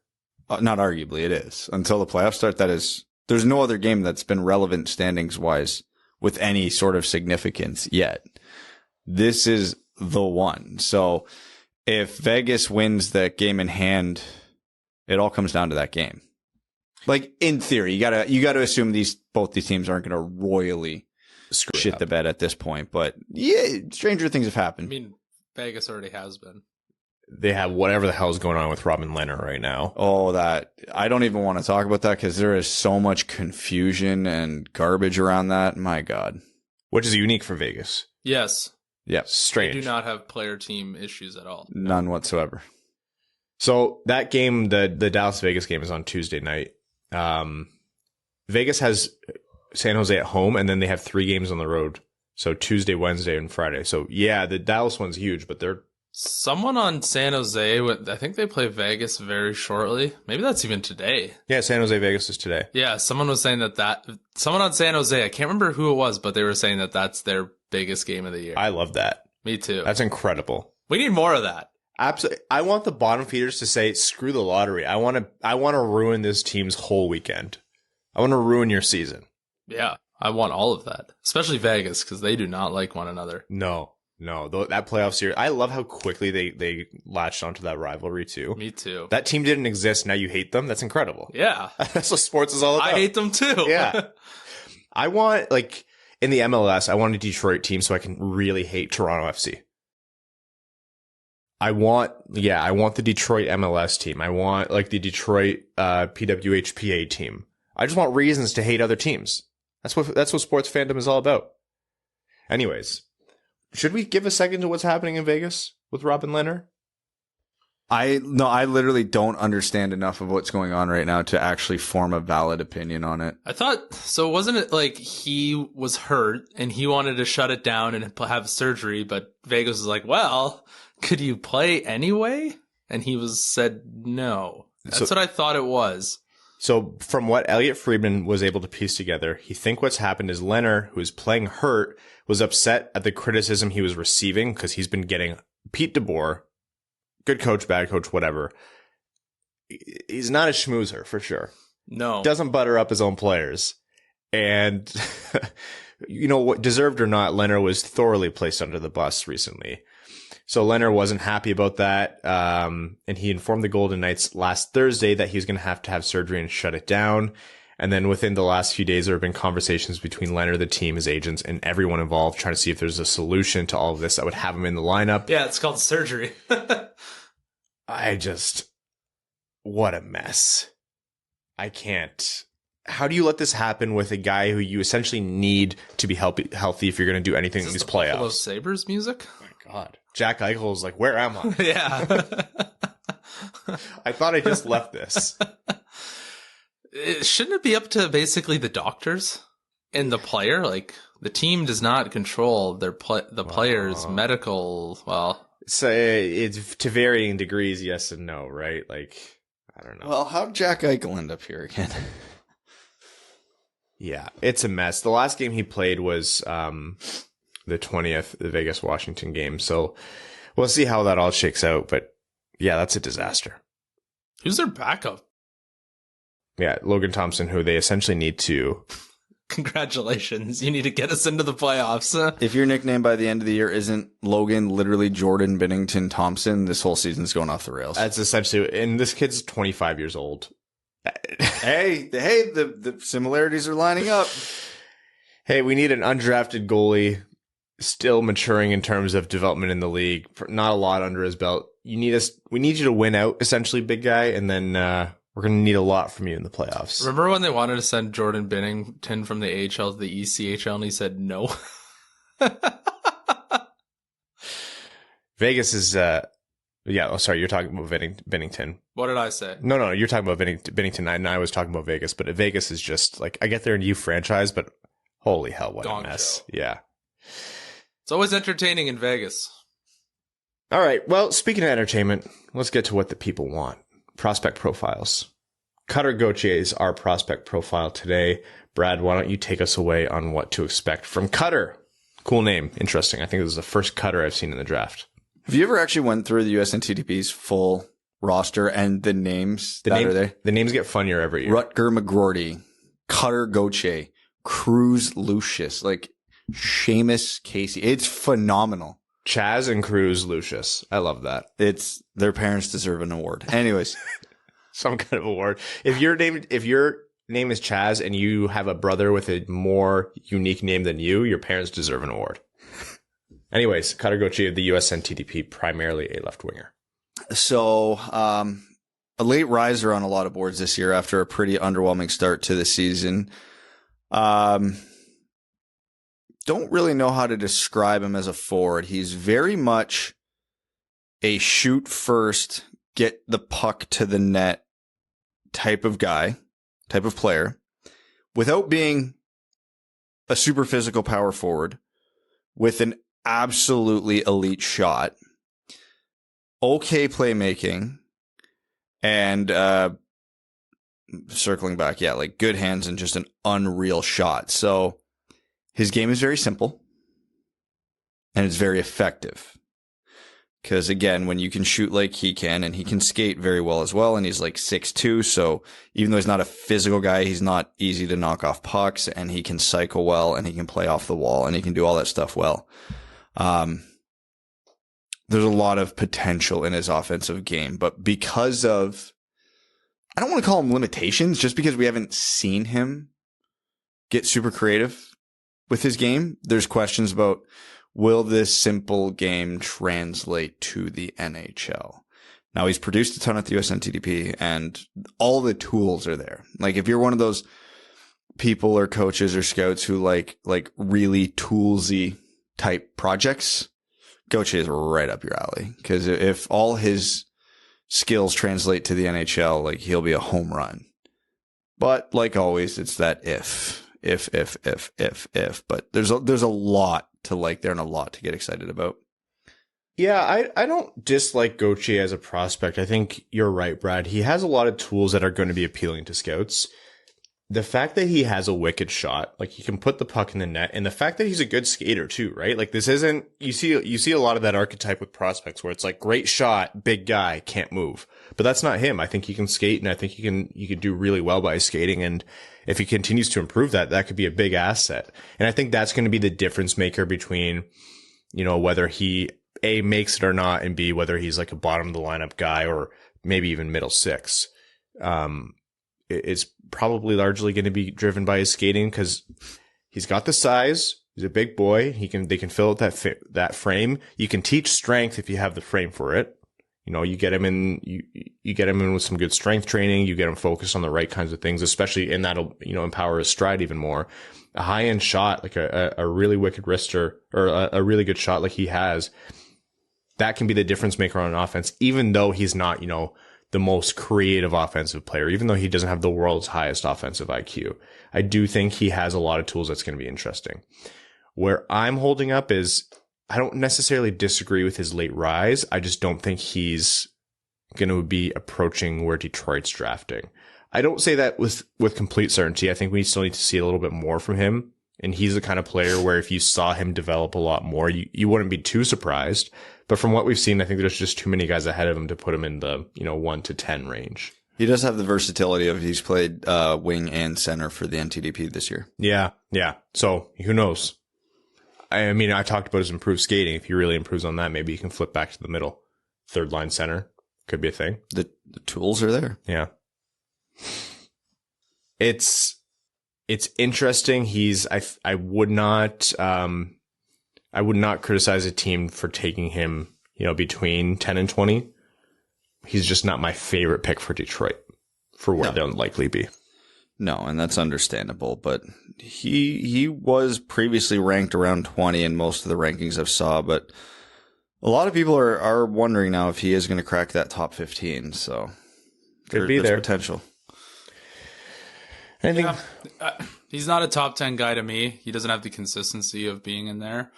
Not arguably, it is. Until the playoffs start, that is. There's no other game that's been relevant standings-wise with any sort of significance yet. This is the one. So if Vegas wins that game in hand, it all comes down to that game. Like, in theory, you gotta assume both these teams aren't going to royally shit the bed at this point. But yeah, stranger things have happened. I mean, Vegas already has been. They have whatever the hell is going on with Robin Lehner right now. Oh, that I don't even want to talk about that because there is so much confusion and garbage around that. My God. Which is unique for Vegas. Yes. Yeah. Strange. They do not have player team issues at all. None whatsoever. So that game, the Dallas-Vegas game is on Tuesday night. Vegas has San Jose at home, and then they have 3 games on the road. So Tuesday, Wednesday, and Friday. So yeah, the Dallas one's huge, but they're... Someone on San Jose, I think they play Vegas very shortly. Maybe that's even today. Yeah, San Jose, Vegas is today. Yeah, someone was saying that someone on San Jose, I can't remember who it was, but they were saying that that's their biggest game of the year. I love that. Me too. That's incredible. We need more of that. Absolutely. I want the bottom feeders to say, screw the lottery. I want to ruin this team's whole weekend. I want to ruin your season. Yeah, I want all of that, especially Vegas, because they do not like one another. No, that playoff series. I love how quickly they latched onto that rivalry too. Me too. That team didn't exist. Now you hate them. That's incredible. Yeah. That's what sports is all about. I hate them too. Yeah. I want, like, in the MLS, I want a Detroit team so I can really hate Toronto FC. I want the Detroit MLS team. I want, like, the Detroit PWHPA team. I just want reasons to hate other teams. That's what sports fandom is all about. Anyways, should we give a second to what's happening in Vegas with Robin Lehner? I literally don't understand enough of what's going on right now to actually form a valid opinion on it. I thought, so wasn't it like he was hurt and he wanted to shut it down and have surgery, but Vegas was like, well, could you play anyway? And he said no. That's what I thought it was. So from what Elliot Friedman was able to piece together, he think what's happened is Lehner, who is playing hurt, was upset at the criticism he was receiving because he's been getting Pete DeBoer, good coach, bad coach, whatever. He's not a schmoozer for sure. No. Doesn't butter up his own players. And, you know what, deserved or not, Lehner was thoroughly placed under the bus recently. So Lehner wasn't happy about that. And he informed the Golden Knights last Thursday that he was going to have surgery and shut it down. And then within the last few days, there have been conversations between Lehner, the team, his agents, and everyone involved trying to see if there's a solution to all of this that would have him in the lineup. Yeah, it's called surgery. What a mess. I can't. How do you let this happen with a guy who you essentially need to be healthy if you're going to do anything in these playoffs? Buffalo Sabres music? Oh my God. Jack Eichel's like, where am I? Yeah. I thought I just left this. Shouldn't it be up to basically the doctors and the player? Like, the team does not control the player's medical, So it's to varying degrees, yes and no, right? Like, I don't know. Well, how'd Jack Eichel end up here again? Yeah, it's a mess. The last game he played was the 20th, the Vegas-Washington game. So we'll see how that all shakes out. But yeah, that's a disaster. Who's their backup? Yeah, Logan Thompson, who they essentially need to. Congratulations. You need to get us into the playoffs. If your nickname by the end of the year isn't Logan, literally Jordan Binnington Thompson, this whole season's going off the rails. That's essentially, and this kid's 25 years old. Hey, the similarities are lining up. Hey, we need an undrafted goalie, still maturing in terms of development in the league. Not a lot under his belt. We need you to win out, essentially, big guy, and then we're going to need a lot from you in the playoffs. Remember when they wanted to send Jordan Binnington from the AHL to the ECHL, and he said no? Vegas is, sorry, you're talking about Binnington. What did I say? No, you're talking about Binnington, and I was talking about Vegas, but Vegas is just, like, I get they're a new franchise, but holy hell, what a mess. Show. Yeah. It's always entertaining in Vegas. All right, well, speaking of entertainment, let's get to what the people want. Prospect profiles. Cutter Gauthier is our prospect profile today. Brad, why don't you take us away on what to expect from Cutter? Cool name. Interesting. I think this is the first cutter I've seen in the draft. Have you ever actually went through the USNTDP's full roster and the names are there? The names get funnier every year. Rutger McGroarty, Cutter Gauthier, Cruz Lucius, like Seamus Casey. It's phenomenal. Chaz and Cruz Lucius. I love that. Their parents deserve an award. Anyways. Some kind of award. If your name is Chaz and you have a brother with a more unique name than you, your parents deserve an award. Anyways, Cutter Gauthier of the USNTDP, primarily a left winger. So, a late riser on a lot of boards this year after a pretty underwhelming start to the season. Don't really know how to describe him as a forward. He's very much a shoot first, get the puck to the net type of guy, type of player, without being a super physical power forward with an absolutely elite shot, okay playmaking, and circling back, like good hands and just an unreal shot. So his game is very simple and it's very effective. Because again, when you can shoot like he can, and he can skate very well as well, and he's like 6'2", so even though he's not a physical guy, he's not easy to knock off pucks, and he can cycle well, and he can play off the wall, and he can do all that stuff well. There's a lot of potential in his offensive game, but because of, I don't want to call them limitations, just because we haven't seen him get super creative with his game, there's questions about, will this simple game translate to the NHL? Now, he's produced a ton at the USNTDP, and all the tools are there. Like, if you're one of those people or coaches or scouts who like really toolsy type projects, Gauthier is right up your alley. Because if all his skills translate to the NHL, like, he'll be a home run. But like always, it's that if. But there's a lot to like there and a lot to get excited about. Yeah, I don't dislike Gauthier as a prospect. I think you're right, Brad. He has a lot of tools that are going to be appealing to scouts. The fact that he has a wicked shot, like he can put the puck in the net, and the fact that he's a good skater too, right? Like this isn't, you see a lot of that archetype with prospects where it's like great shot, big guy, can't move. But that's not him. I think he can skate, and I think he could do really well by skating, and if he continues to improve that could be a big asset. And I think that's going to be the difference maker between, whether he A, makes it or not, and B, whether he's like a bottom of the lineup guy or maybe even middle six. It's probably largely going to be driven by his skating because he's got the size. He's a big boy. They can fill out that frame. You can teach strength if you have the frame for it. You get him in, you get him in with some good strength training. You get him focused on the right kinds of things, especially, and that'll, empower his stride even more. A high end shot, like a really wicked wrister or a really good shot like he has, that can be the difference maker on an offense, even though he's not, the most creative offensive player, even though he doesn't have the world's highest offensive IQ. I do think he has a lot of tools that's going to be interesting. Where I'm holding up is, I don't necessarily disagree with his late rise. I just don't think he's going to be approaching where Detroit's drafting. I don't say that with complete certainty. I think we still need to see a little bit more from him. And he's the kind of player where if you saw him develop a lot more, you wouldn't be too surprised. But from what we've seen, I think there's just too many guys ahead of him to put him in the, 1 to 10 range. He does have the versatility of he's played wing and center for the NTDP this year. Yeah. So who knows? I mean, I talked about his improved skating. If he really improves on that, maybe he can flip back to the middle. Third line center could be a thing. The tools are there. Yeah. It's interesting. I would not criticize a team for taking him, between 10 and 20. He's just not my favorite pick for Detroit for where they'll likely be. No, and that's understandable, but he was previously ranked around 20 in most of the rankings I've saw, but a lot of people are wondering now if he is going to crack that top 15, so there's potential. I think he's not a top 10 guy to me. He doesn't have the consistency of being in there.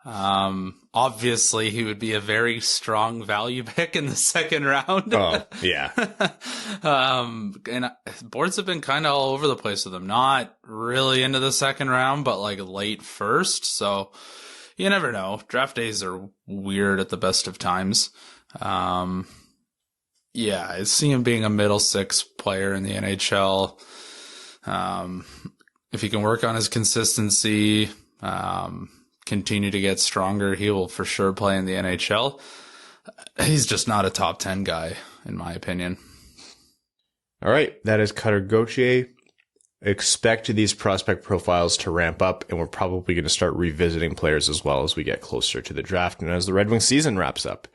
Obviously he would be a very strong value pick in the second round. Oh, yeah. And boards have been kind of all over the place with him. Not really into the second round, but like late first. So you never know. Draft days are weird at the best of times. Yeah, I see him being a middle six player in the NHL. If he can work on his consistency, continue to get stronger, he will for sure play in the NHL. He's just not a top 10 guy, in my opinion. All right, that is Cutter Gauthier. Expect these prospect profiles to ramp up, and we're probably going to start revisiting players as well as we get closer to the draft and as the Red Wings season wraps up.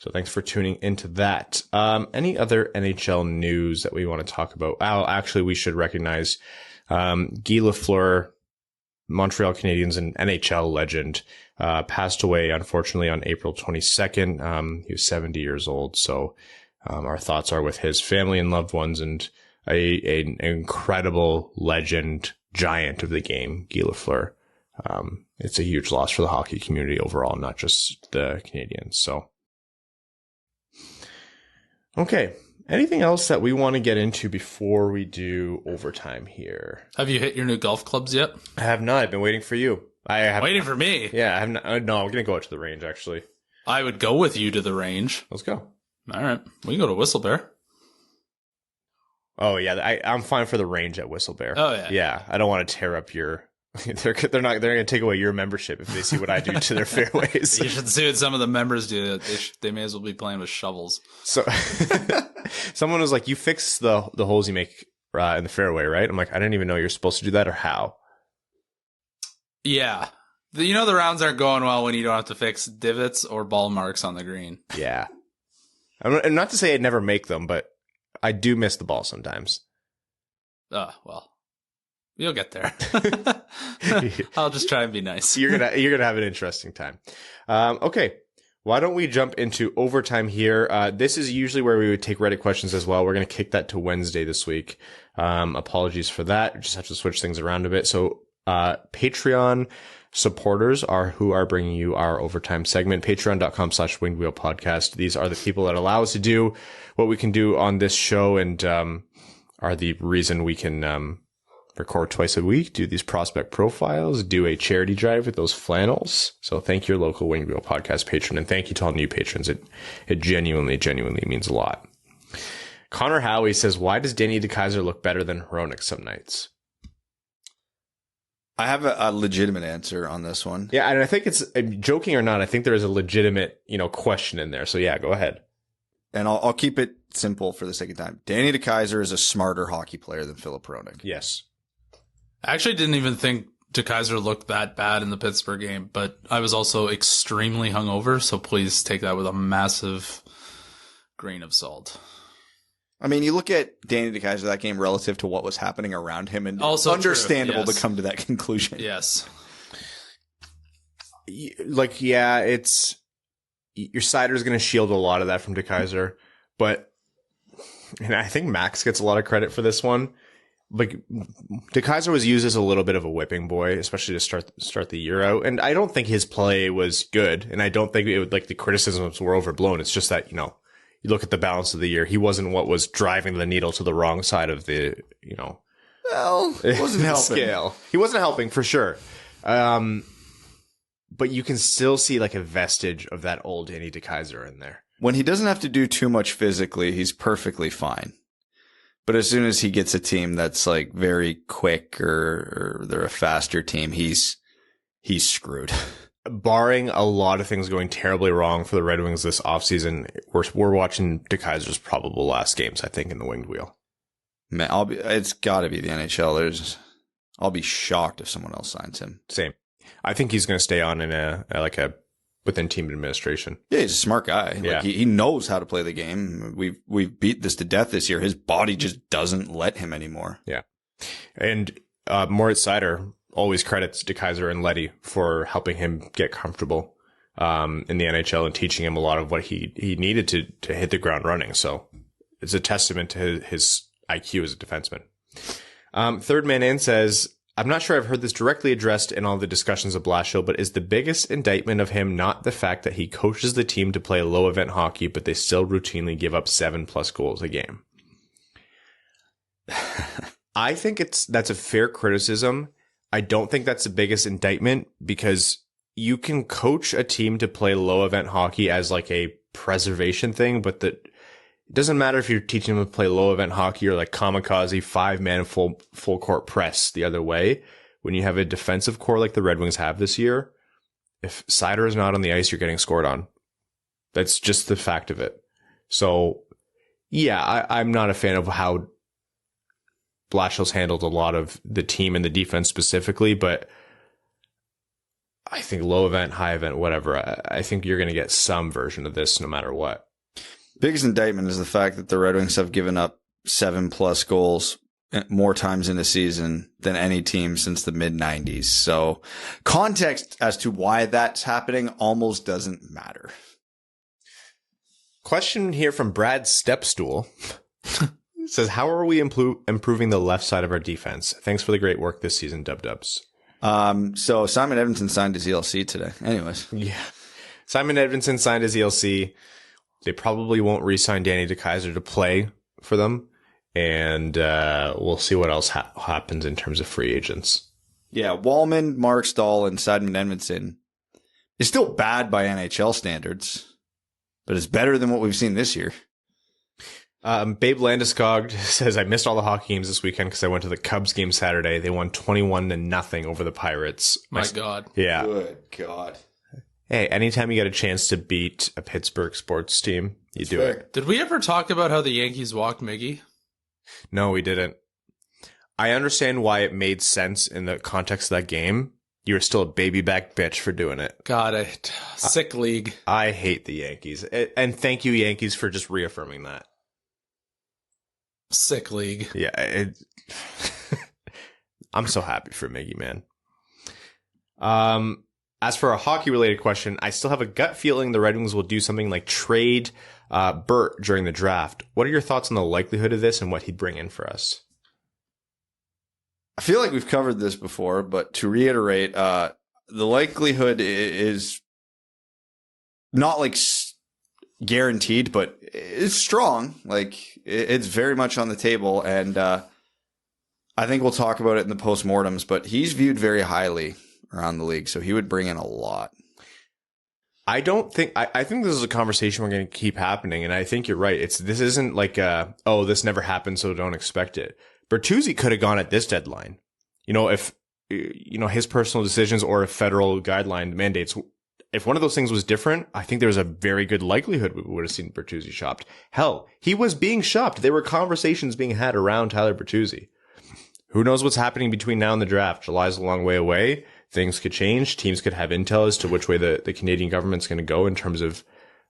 So thanks for tuning into that. Any other NHL news that we want to talk about? Oh, actually, we should recognize Guy Lafleur, Montreal Canadiens and NHL legend, passed away, unfortunately, on April 22nd. He was 70 years old. So our thoughts are with his family and loved ones, and an incredible legend, giant of the game, Guy Lafleur. It's a huge loss for the hockey community overall, not just the Canadiens. So, okay. Anything else that we want to get into before we do overtime here? Have you hit your new golf clubs yet? I have not. I've been waiting for you. Waiting for me? Yeah, I have not. No, I'm going to go out to the range, actually. I would go with you to the range. Let's go. All right. We can go to Whistle Bear. Oh, yeah. I'm fine for the range at Whistle Bear. Oh, yeah. Yeah. I don't want to tear up your... they're going to take away your membership if they see what I do to their fairways. You should see what some of the members do. They may as well be playing with shovels. So someone was like, you fix the holes you make in the fairway, right? I'm like, I didn't even know you're supposed to do that, or how? Yeah. The rounds aren't going well when you don't have to fix divots or ball marks on the green. Yeah. And not to say I'd never make them, but I do miss the ball sometimes. Well, you'll get there. I'll just try and be nice. You're gonna have an interesting time. Okay. Why don't we jump into overtime here? This is usually where we would take Reddit questions as well. We're going to kick that to Wednesday this week. Apologies for that. Just have to switch things around a bit. So, Patreon supporters are who are bringing you our overtime segment. Patreon.com/wingedwheel podcast. These are the people that allow us to do what we can do on this show, and are the reason we can record twice a week, do these prospect profiles, do a charity drive with those flannels. So thank your local Winged Wheel podcast patron, and thank you to all new patrons. It genuinely means a lot. Connor Howie says, why does Danny DeKeyser look better than Hronek some nights? I have a legitimate answer on this one. Yeah, and I think it's, joking or not, I think there is a legitimate, question in there. So yeah, go ahead. And I'll keep it simple for the sake of time. Danny DeKeyser is a smarter hockey player than Philip Hronek. Yes. I actually didn't even think DeKeyser looked that bad in the Pittsburgh game, but I was also extremely hungover, so please take that with a massive grain of salt. I mean, you look at Danny DeKeyser that game relative to what was happening around him, and also it's understandable yes. to come to that conclusion. Yes. It's your Seider's going to shield a lot of that from DeKeyser, but and I think Max gets a lot of credit for this one. Like, DeKeyser was used as a little bit of a whipping boy, especially to start the year out. And I don't think his play was good, and I don't think it would, the criticisms were overblown. It's just that, you look at the balance of the year, he wasn't what was driving the needle to the wrong side of the, Well, it wasn't helping. Scale. He wasn't helping for sure. But you can still see a vestige of that old Danny DeKeyser in there. When he doesn't have to do too much physically, he's perfectly fine. But as soon as he gets a team that's very quick or they're a faster team, he's screwed. Barring a lot of things going terribly wrong for the Red Wings this offseason, we're watching DeKeyser's probable last games, I think, in the Winged Wheel. Man, it's got to be the NHL. I'll be shocked if someone else signs him. Same. I think he's going to stay on in a within team administration. Yeah, he's a smart guy. Yeah. He knows how to play the game. We've beat this to death this year. His body just doesn't let him anymore. Yeah. And Moritz Seider always credits DeKeyser and Leddy for helping him get comfortable in the NHL and teaching him a lot of what he needed to hit the ground running. So it's a testament to his IQ as a defenseman. Third man in says, I'm not sure I've heard this directly addressed in all the discussions of Blashill, but is the biggest indictment of him not the fact that he coaches the team to play low event hockey, but they still routinely give up 7+ goals a game? I think that's a fair criticism. I don't think that's the biggest indictment because you can coach a team to play low event hockey as like a preservation thing, but it doesn't matter if you're teaching them to play low event hockey or like kamikaze 5-man full court press the other way. When you have a defensive core like the Red Wings have this year, if Seider is not on the ice, you're getting scored on. That's just the fact of it. So yeah, I'm not a fan of how Blashill's handled a lot of the team and the defense specifically, but I think low event, high event, whatever, I think you're going to get some version of this no matter what. Biggest indictment is the fact that the Red Wings have given up 7+ goals more times in a season than any team since the mid-90s. So context as to why that's happening almost doesn't matter. Question here from Brad Stepstool. Says, how are we improving the left side of our defense? Thanks for the great work this season, Dubs. So Simon Edvinsson signed his ELC today. Anyways. Yeah. Simon Edvinsson signed his ELC. They probably won't re-sign Danny DeKeyser to play for them. And we'll see what else happens in terms of free agents. Yeah, Wallman, Mark Stahl, and Simon Edvinsson is still bad by NHL standards, but it's better than what we've seen this year. Babe Landeskog says, I missed all the hockey games this weekend because I went to the Cubs game Saturday. They won 21-0 over the Pirates. My God. Yeah. Good God. Hey, anytime you get a chance to beat a Pittsburgh sports team, you do it. Did we ever talk about how the Yankees walked Miggy? No, we didn't. I understand why it made sense in the context of that game. You were still a baby back bitch for doing it. God, sick league. I hate the Yankees. And thank you, Yankees, for just reaffirming that. Sick league. Yeah. I'm so happy for Miggy, man. As for a hockey-related question, I still have a gut feeling the Red Wings will do something like trade Burt during the draft. What are your thoughts on the likelihood of this and what he'd bring in for us? I feel like we've covered this before, but to reiterate, the likelihood is not like guaranteed, but it's strong. Like it's very much on the table, and I think we'll talk about it in the postmortems. But he's viewed very highly around the league, so he would bring in a lot. I think this is a conversation we're going to keep happening, and I think you're right. This isn't like this never happened, so don't expect it. Bertuzzi could have gone at this deadline. If his personal decisions or if federal guideline mandates, if one of those things was different, I think there was a very good likelihood we would have seen Bertuzzi shopped. Hell, he was being shopped. There were conversations being had around Tyler Bertuzzi. Who knows what's happening between now and the draft? July's a long way away. Things could change. Teams could have intel as to which way the Canadian government's going to go in terms of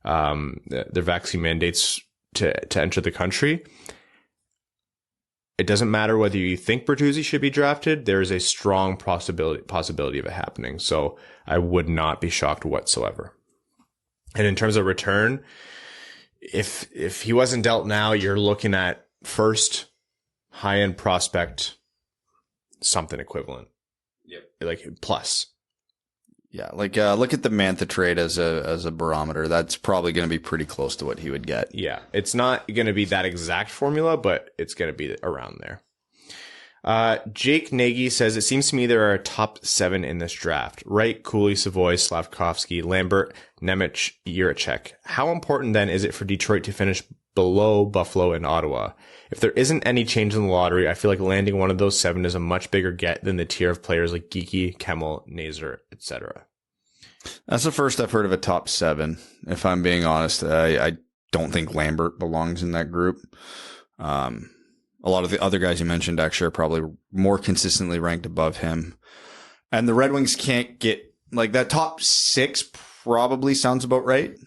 their vaccine mandates to enter the country. It doesn't matter whether you think Bertuzzi should be drafted. There is a strong possibility of it happening. So I would not be shocked whatsoever. And in terms of return, if he wasn't dealt now, you're looking at first high-end prospect, something equivalent. Yep. Like plus. Yeah, like look at the Mantha trade as a barometer. That's probably going to be pretty close to what he would get. Yeah, it's not going to be that exact formula, but it's going to be around there. Jake Nagy says, it seems to me there are a top 7 in this draft. Wright, Cooley, Savoy, Slavkovsky, Lambert, Nemec, Jiricek. How important then is it for Detroit to finish below Buffalo and Ottawa? If there isn't any change in the lottery, I feel like landing one of those 7 is a much bigger get than the tier of players like Geekie, Kemmel, Nazer, etc. That's the first I've heard of a top 7. If I'm being honest, I don't think Lambert belongs in that group. A lot of the other guys you mentioned actually are probably more consistently ranked above him. And the Red Wings can't get like that top 6 probably sounds about right.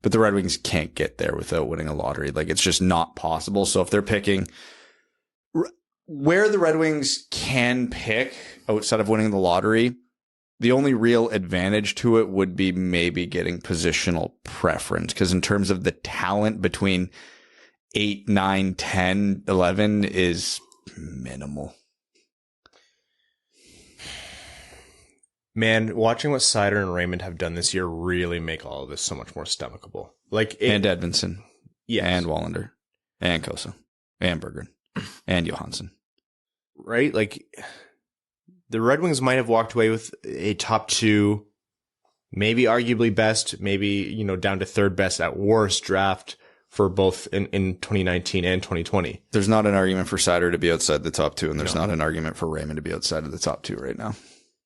But the Red Wings can't get there without winning a lottery. Like it's just not possible. So if they're picking where the Red Wings can pick outside of winning the lottery, the only real advantage to it would be maybe getting positional preference. Because in terms of the talent between 8, 9, 10, 11 is minimal. Man, watching what Seider and Raymond have done this year really make all of this so much more stomachable. And Edvinsson. Yes. And Wallander. And Kosa. And Berggren. And Johansson. Right? Like, the Red Wings might have walked away with a top 2, maybe arguably best, maybe, down to third best at worst draft for both in 2019 and 2020. There's not an argument for Seider to be outside the top 2, and there's not an argument for Raymond to be outside of the top 2 right now.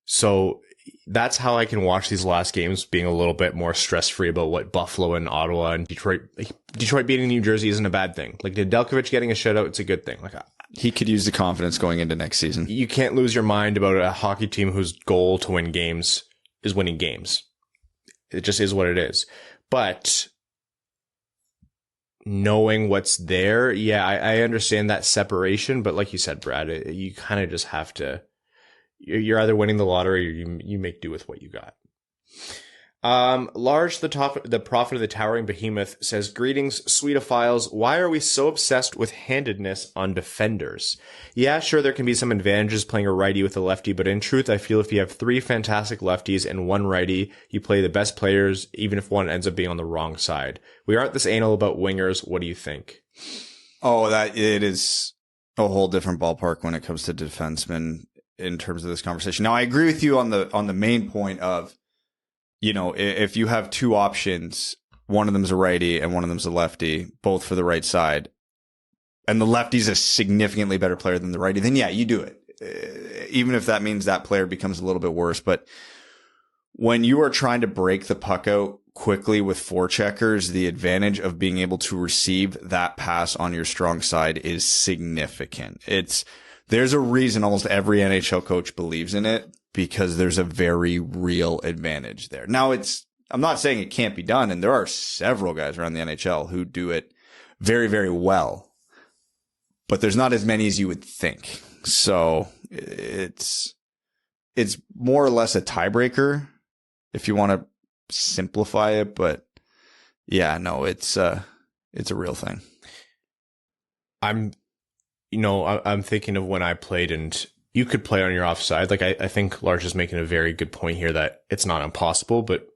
So that's how I can watch these last games, being a little bit more stress-free about what Buffalo and Ottawa and Detroit beating New Jersey isn't a bad thing. Like Nedeljkovic getting a shutout, it's a good thing. Like he could use the confidence going into next season. You can't lose your mind about a hockey team whose goal to win games is winning games. It just is what it is. But knowing what's there, I understand that separation. But like you said, Brad, you kind of just have to. You're either winning the lottery or you make do with what you got. Large, the prophet of the towering behemoth, says, "Greetings, Sweetophiles. Why are we so obsessed with handedness on defenders? Yeah, sure, there can be some advantages playing a righty with a lefty, but in truth, I feel if you have 3 fantastic lefties and 1 righty, you play the best players, even if one ends up being on the wrong side. We aren't this anal about wingers. What do you think?" Oh, that it is a whole different ballpark when it comes to defensemen in terms of this conversation. Now, I agree with you on the main point of, if you have 2 options, one of them's a righty and one of them's a lefty, both for the right side, and the lefty's a significantly better player than the righty, then yeah, you do it. Even if that means that player becomes a little bit worse. But when you are trying to break the puck out quickly with forecheckers, the advantage of being able to receive that pass on your strong side is significant. There's a reason almost every NHL coach believes in it, because there's a very real advantage there. Now, I'm not saying it can't be done, and there are several guys around the NHL who do it very, very well, but there's not as many as you would think. So it's more or less a tiebreaker if you want to simplify it, but yeah, no, it's a real thing. I'm thinking of when I played, and you could play on your offside. Like I think Large is making a very good point here that it's not impossible, but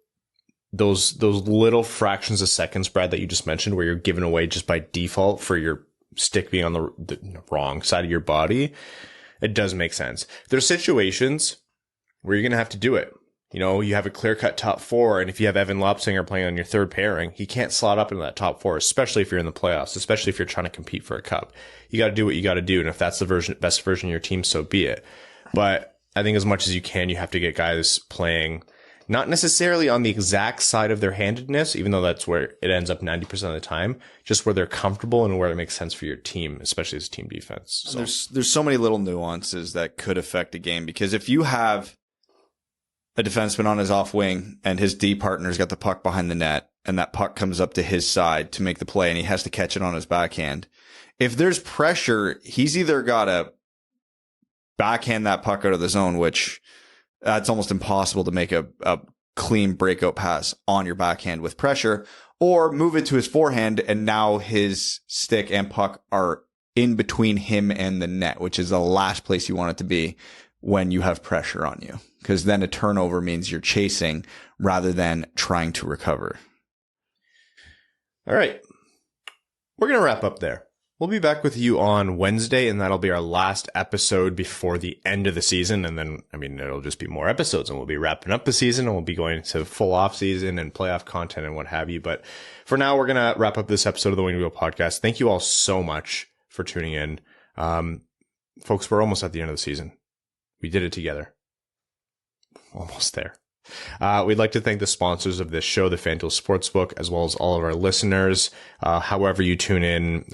those little fractions of seconds, Brad, that you just mentioned, where you're given away just by default for your stick being on the wrong side of your body, it does make sense. There's situations where you're going to have to do it. You have a clear-cut top 4, and if you have Evan Lobsinger playing on your third pairing, he can't slot up into that top 4, especially if you're in the playoffs, especially if you're trying to compete for a cup. You got to do what you got to do, and if that's the best version of your team, so be it. But I think as much as you can, you have to get guys playing not necessarily on the exact side of their handedness, even though that's where it ends up 90% of the time, just where they're comfortable and where it makes sense for your team, especially as team defense. So. There's so many little nuances that could affect a game, because if you have a defenseman on his off wing and his D partner's got the puck behind the net and that puck comes up to his side to make the play and he has to catch it on his backhand, if there's pressure, he's either got to backhand that puck out of the zone, which that's almost impossible to make a clean breakout pass on your backhand with pressure, or move it to his forehand and now his stick and puck are in between him and the net, which is the last place you want it to be when you have pressure on you, because then a turnover means you're chasing rather than trying to recover. All right. We're going to wrap up there. We'll be back with you on Wednesday, and that'll be our last episode before the end of the season. And then, it'll just be more episodes, and we'll be wrapping up the season, and we'll be going to full off season and playoff content and what have you. But for now, we're going to wrap up this episode of the Wing Wheel Podcast. Thank you all so much for tuning in. Folks, we're almost at the end of the season. We did it together. Almost there. We'd like to thank the sponsors of this show, the FanDuel Sportsbook, as well as all of our listeners. However you tune in,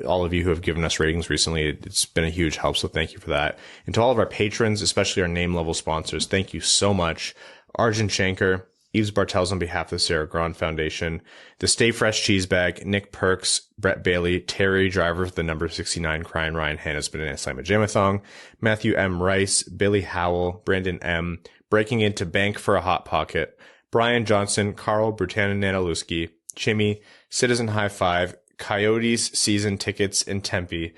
all of you who have given us ratings recently, it's been a huge help, so thank you for that. And to all of our patrons, especially our name-level sponsors, thank you so much. Arjun Shankar, Yves Bartels on behalf of the Sarah Grand Foundation, the Stay Fresh Cheese Bag, Nick Perks, Brett Bailey, Terry, driver of the number 69 Crying Ryan Hannah's Banana Simon Jamathong, Matthew M. Rice, Billy Howell, Brandon M., Breaking Into Bank for a Hot Pocket, Brian Johnson, Carl Brutanen Nanaluski, Chimmy, Citizen High Five, Coyotes Season Tickets in Tempe,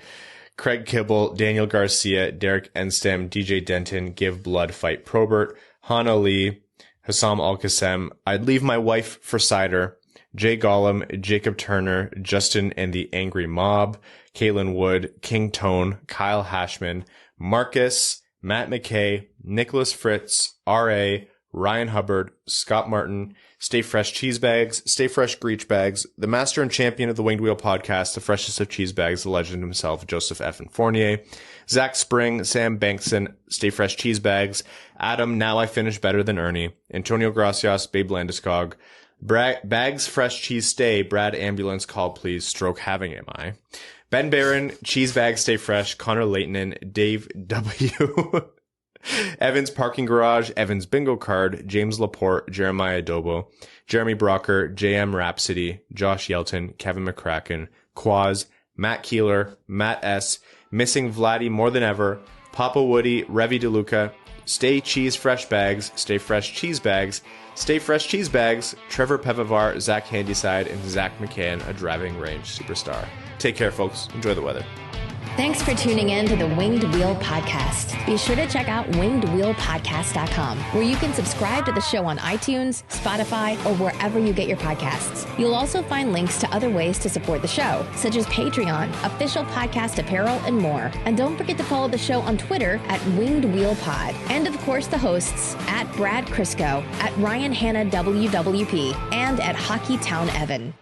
Craig Kibble, Daniel Garcia, Derek Enstem, DJ Denton, Give Blood, Fight Probert, Han Ali, Hassam Al-Qassem, I'd Leave My Wife for Seider, Jay Gollum, Jacob Turner, Justin and the Angry Mob, Caitlin Wood, King Tone, Kyle Hashman, Marcus, Matt McKay, Nicholas Fritz, R.A., Ryan Hubbard, Scott Martin, Stay Fresh Cheese Bags, Stay Fresh Greach Bags, the master and champion of the Winged Wheel podcast, the freshest of cheese bags, the legend himself, Joseph F. Fournier, Zach Spring, Sam Bankson, Stay Fresh Cheese Bags, Adam, Now I Finish Better Than Ernie, Antonio Gracias, Babe Landeskog, Bags Fresh Cheese Stay, Brad Ambulance Call Please, Stroke Having Am I, Ben Barron, Cheese Bags Stay Fresh, Connor Leighton, Dave W., Evans Parking Garage, Evans Bingo Card, James Laporte, Jeremiah Adobo, Jeremy Brocker, JM Rhapsody, Josh Yelton, Kevin McCracken, Quaz, Matt Keeler, Matt S., Missing Vladdy More Than Ever, Papa Woody, Revi DeLuca, Stay Cheese Fresh Bags, Stay Fresh Cheese Bags, Stay Fresh Cheese Bags, Trevor Pevavar, Zach Handyside, and Zach McCann, a driving range superstar. Take care, folks. Enjoy the weather. Thanks for tuning in to the Winged Wheel Podcast. Be sure to check out wingedwheelpodcast.com, where you can subscribe to the show on iTunes, Spotify, or wherever you get your podcasts. You'll also find links to other ways to support the show, such as Patreon, official podcast apparel, and more. And don't forget to follow the show on Twitter at Winged Wheel Pod. And of course, the hosts at Brad Crisco, at Ryan Hanna WWP, and at Hockeytown Evan.